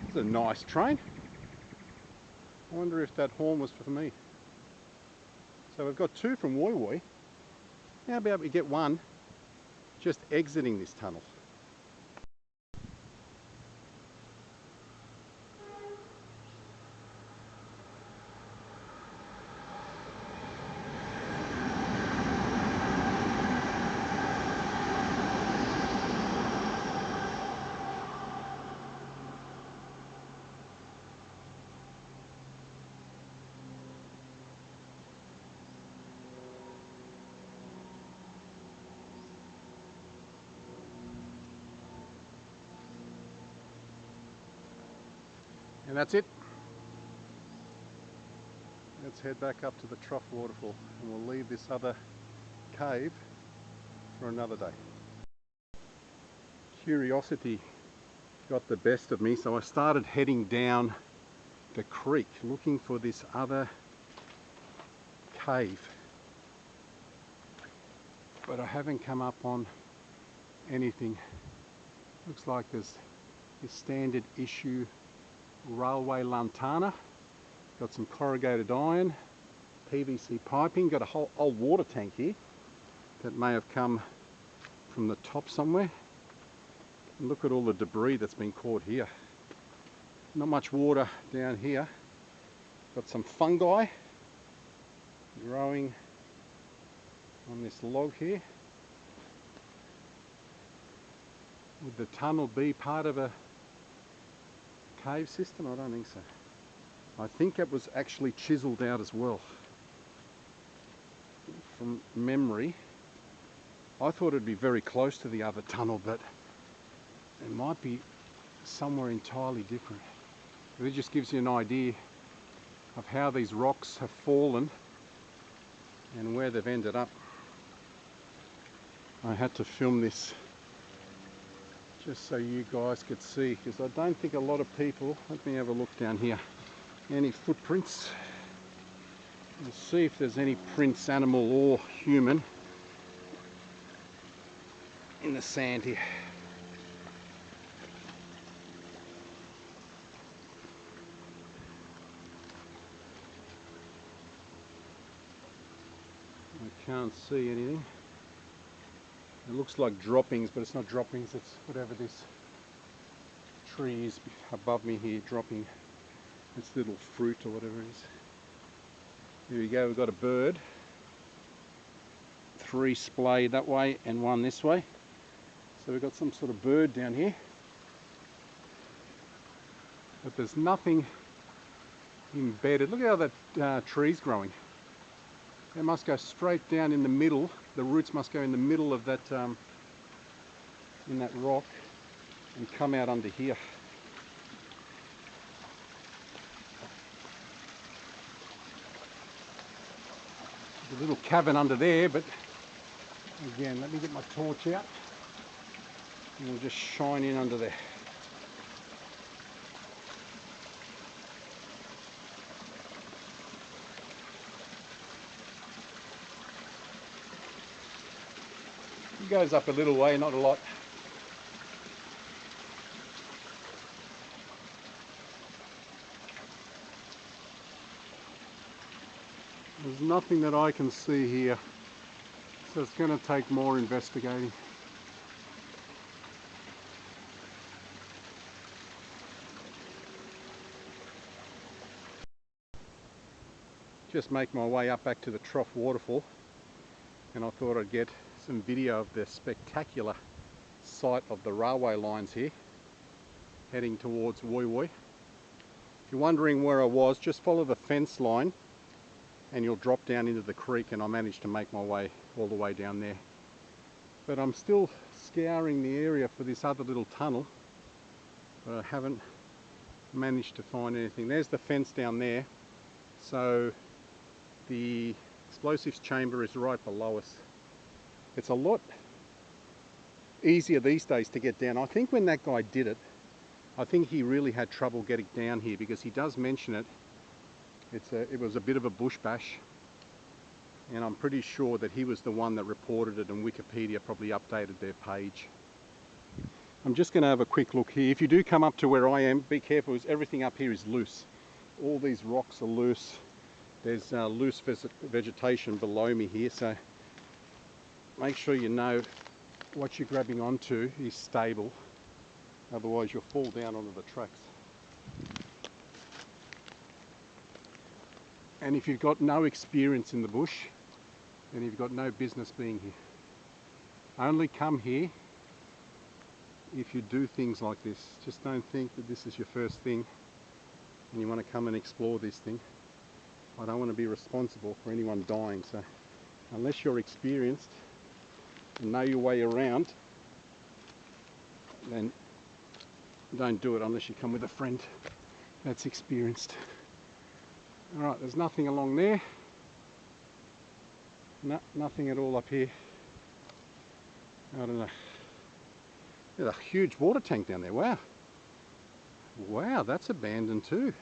It's a nice train. I wonder if that horn was for me. So we've got two from WWII. How about we get one just exiting this tunnel? And that's it. Let's head back up to the Trough waterfall and we'll leave this other cave for another day. Curiosity got the best of me, so I started heading down the creek looking for this other cave, but I haven't come up on anything. Looks like there's this standard issue railway lantana, got some corrugated iron, PVC piping, got a whole old water tank here that may have come from the top somewhere. And look at all the debris that's been caught here. Not much water down here. Got some fungi growing on this log here. Would the tunnel be part of a cave system? I don't think so. I think it was actually chiseled out as well. From memory, I thought it'd be very close to the other tunnel, but it might be somewhere entirely different. But it just gives you an idea of how these rocks have fallen and where they've ended up. I had to film this just so you guys could see, because I don't think a lot of people, let me have a look down here, any footprints. Let's see if there's any prints, animal or human, in the sand here. I can't see anything. It looks like droppings, but it's not droppings, it's whatever this tree is above me here dropping. It's little fruit or whatever it is. Here we go, we've got a bird. 3 splayed that way and 1 this way. So we've got some sort of bird down here. But there's nothing embedded. Look at how that tree's growing. It must go straight down in the middle. The roots must go in the middle of that, in that rock and come out under here. There's a little cavern under there, but again, let me get my torch out and we'll just shine in under there. It goes up a little way, not a lot. There's nothing that I can see here, so it's going to take more investigating. Just make my way up back to the Trough waterfall, and I thought I'd get some video of the spectacular sight of the railway lines here heading towards WWII. If you're wondering where I was, just follow the fence line and you'll drop down into the creek, and I managed to make my way all the way down there. But I'm still scouring the area for this other little tunnel, but I haven't managed to find anything. There's the fence down there, so the explosives chamber is right below us. It's a lot easier these days to get down. I think when that guy did it, I think he really had trouble getting down here, because he does mention it. It was a bit of a bush bash, and I'm pretty sure that he was the one that reported it, and Wikipedia probably updated their page. I'm just going to have a quick look here. If you do come up to where I am, be careful, because everything up here is loose. All these rocks are loose. There's loose vegetation below me here, so make sure you know what you're grabbing onto is stable, otherwise you'll fall down onto the tracks. And if you've got no experience in the bush, then you've got no business being here. Only come here if you do things like this. Just don't think that this is your first thing and you want to come and explore this thing. I don't want to be responsible for anyone dying, so unless you're experienced and know your way around, then don't do it unless you come with a friend that's experienced. Alright, there's nothing along there. No, nothing at all up here. I don't know. There's a huge water tank down there. Wow. Wow, that's abandoned too.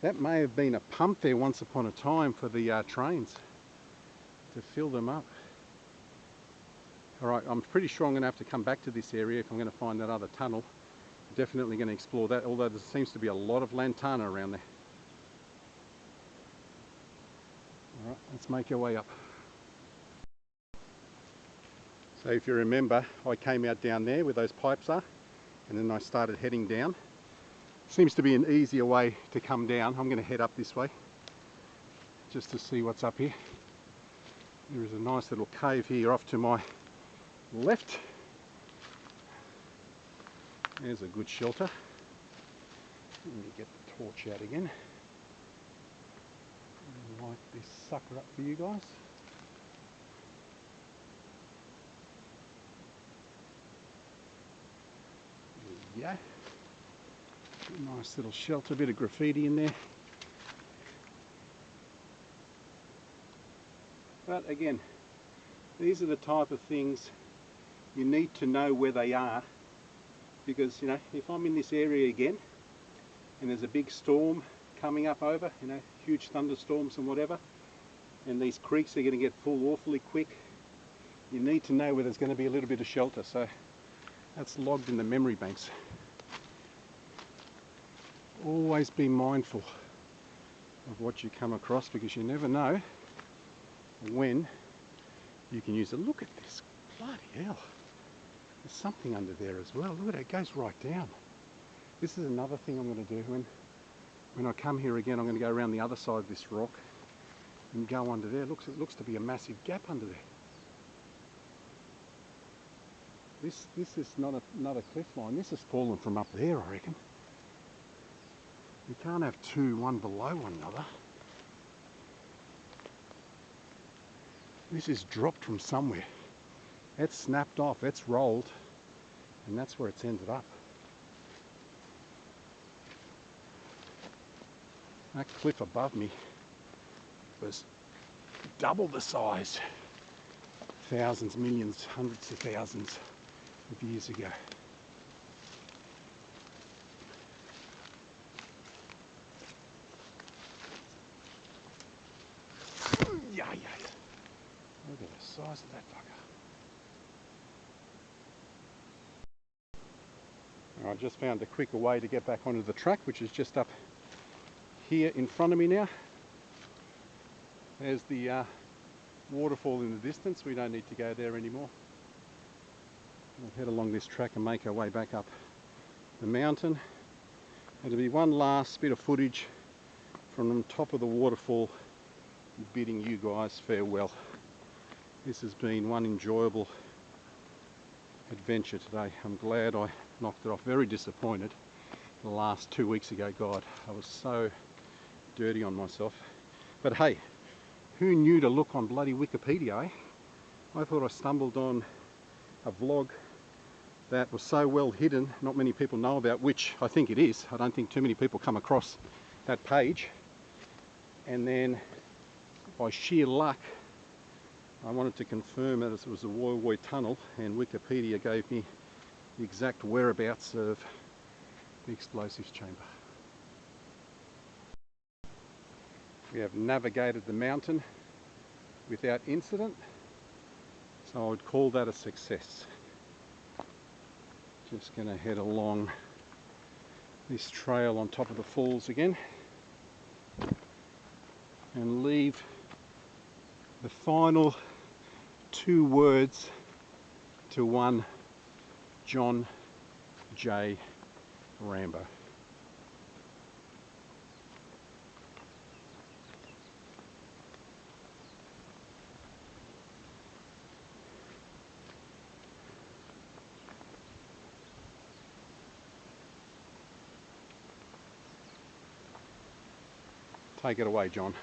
That may have been a pump there once upon a time for the trains to fill them up. Alright, I'm pretty sure I'm going to have to come back to this area if I'm going to find that other tunnel. Definitely going to explore that, although there seems to be a lot of lantana around there. Alright, let's make our way up. So if you remember, I came out down there where those pipes are, and then I started heading down. Seems to be an easier way to come down. I'm going to head up this way just to see what's up here. There is a nice little cave here off to my left. There's a good shelter. Let me get the torch out again. Light this sucker up for you guys. There we go. Nice little shelter, a bit of graffiti in there. But again, these are the type of things you need to know where they are, because you know, if I'm in this area again and there's a big storm coming up over, you know, huge thunderstorms and whatever, and these creeks are going to get full awfully quick, you need to know where there's going to be a little bit of shelter. So that's logged in the memory banks. Always be mindful of what you come across, because you never know when you can use it. Look at this Bloody hell. There's something under there as well. Look at it, it goes right down. This is another thing I'm going to do when I come here again. I'm going to go around the other side of this rock and go under there. It looks to be a massive gap under there. This is not another cliff line. This has fallen from up there, I reckon. You can't have two, one below one another. This is dropped from somewhere. It's snapped off, it's rolled, and that's where it's ended up. That cliff above me was double the size. Thousands, millions, hundreds of thousands of years ago. Yeah. Look at the size of that fucker. I just found a quicker way to get back onto the track, which is just up here in front of me now. There's the waterfall in the distance. We don't need to go there anymore. We'll head along this track and make our way back up the mountain. It'll be one last bit of footage from the top of the waterfall, bidding you guys farewell. This has been one enjoyable adventure today. I'm glad I knocked it off. Very disappointed the last 2 weeks ago. God, I was so dirty on myself. But hey, who knew to look on bloody Wikipedia, eh? I thought I stumbled on a vlog that was so well hidden, not many people know about, which I think it is. I don't think too many people come across that page. And then by sheer luck, I wanted to confirm that it was the WWII tunnel, and Wikipedia gave me the exact whereabouts of the explosives chamber. We have navigated the mountain without incident, so I would call that a success. Just going to head along this trail on top of the falls again and leave the final 2 words to one John J. Rambo. Take it away, John.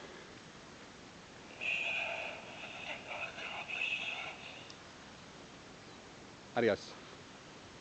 Adios.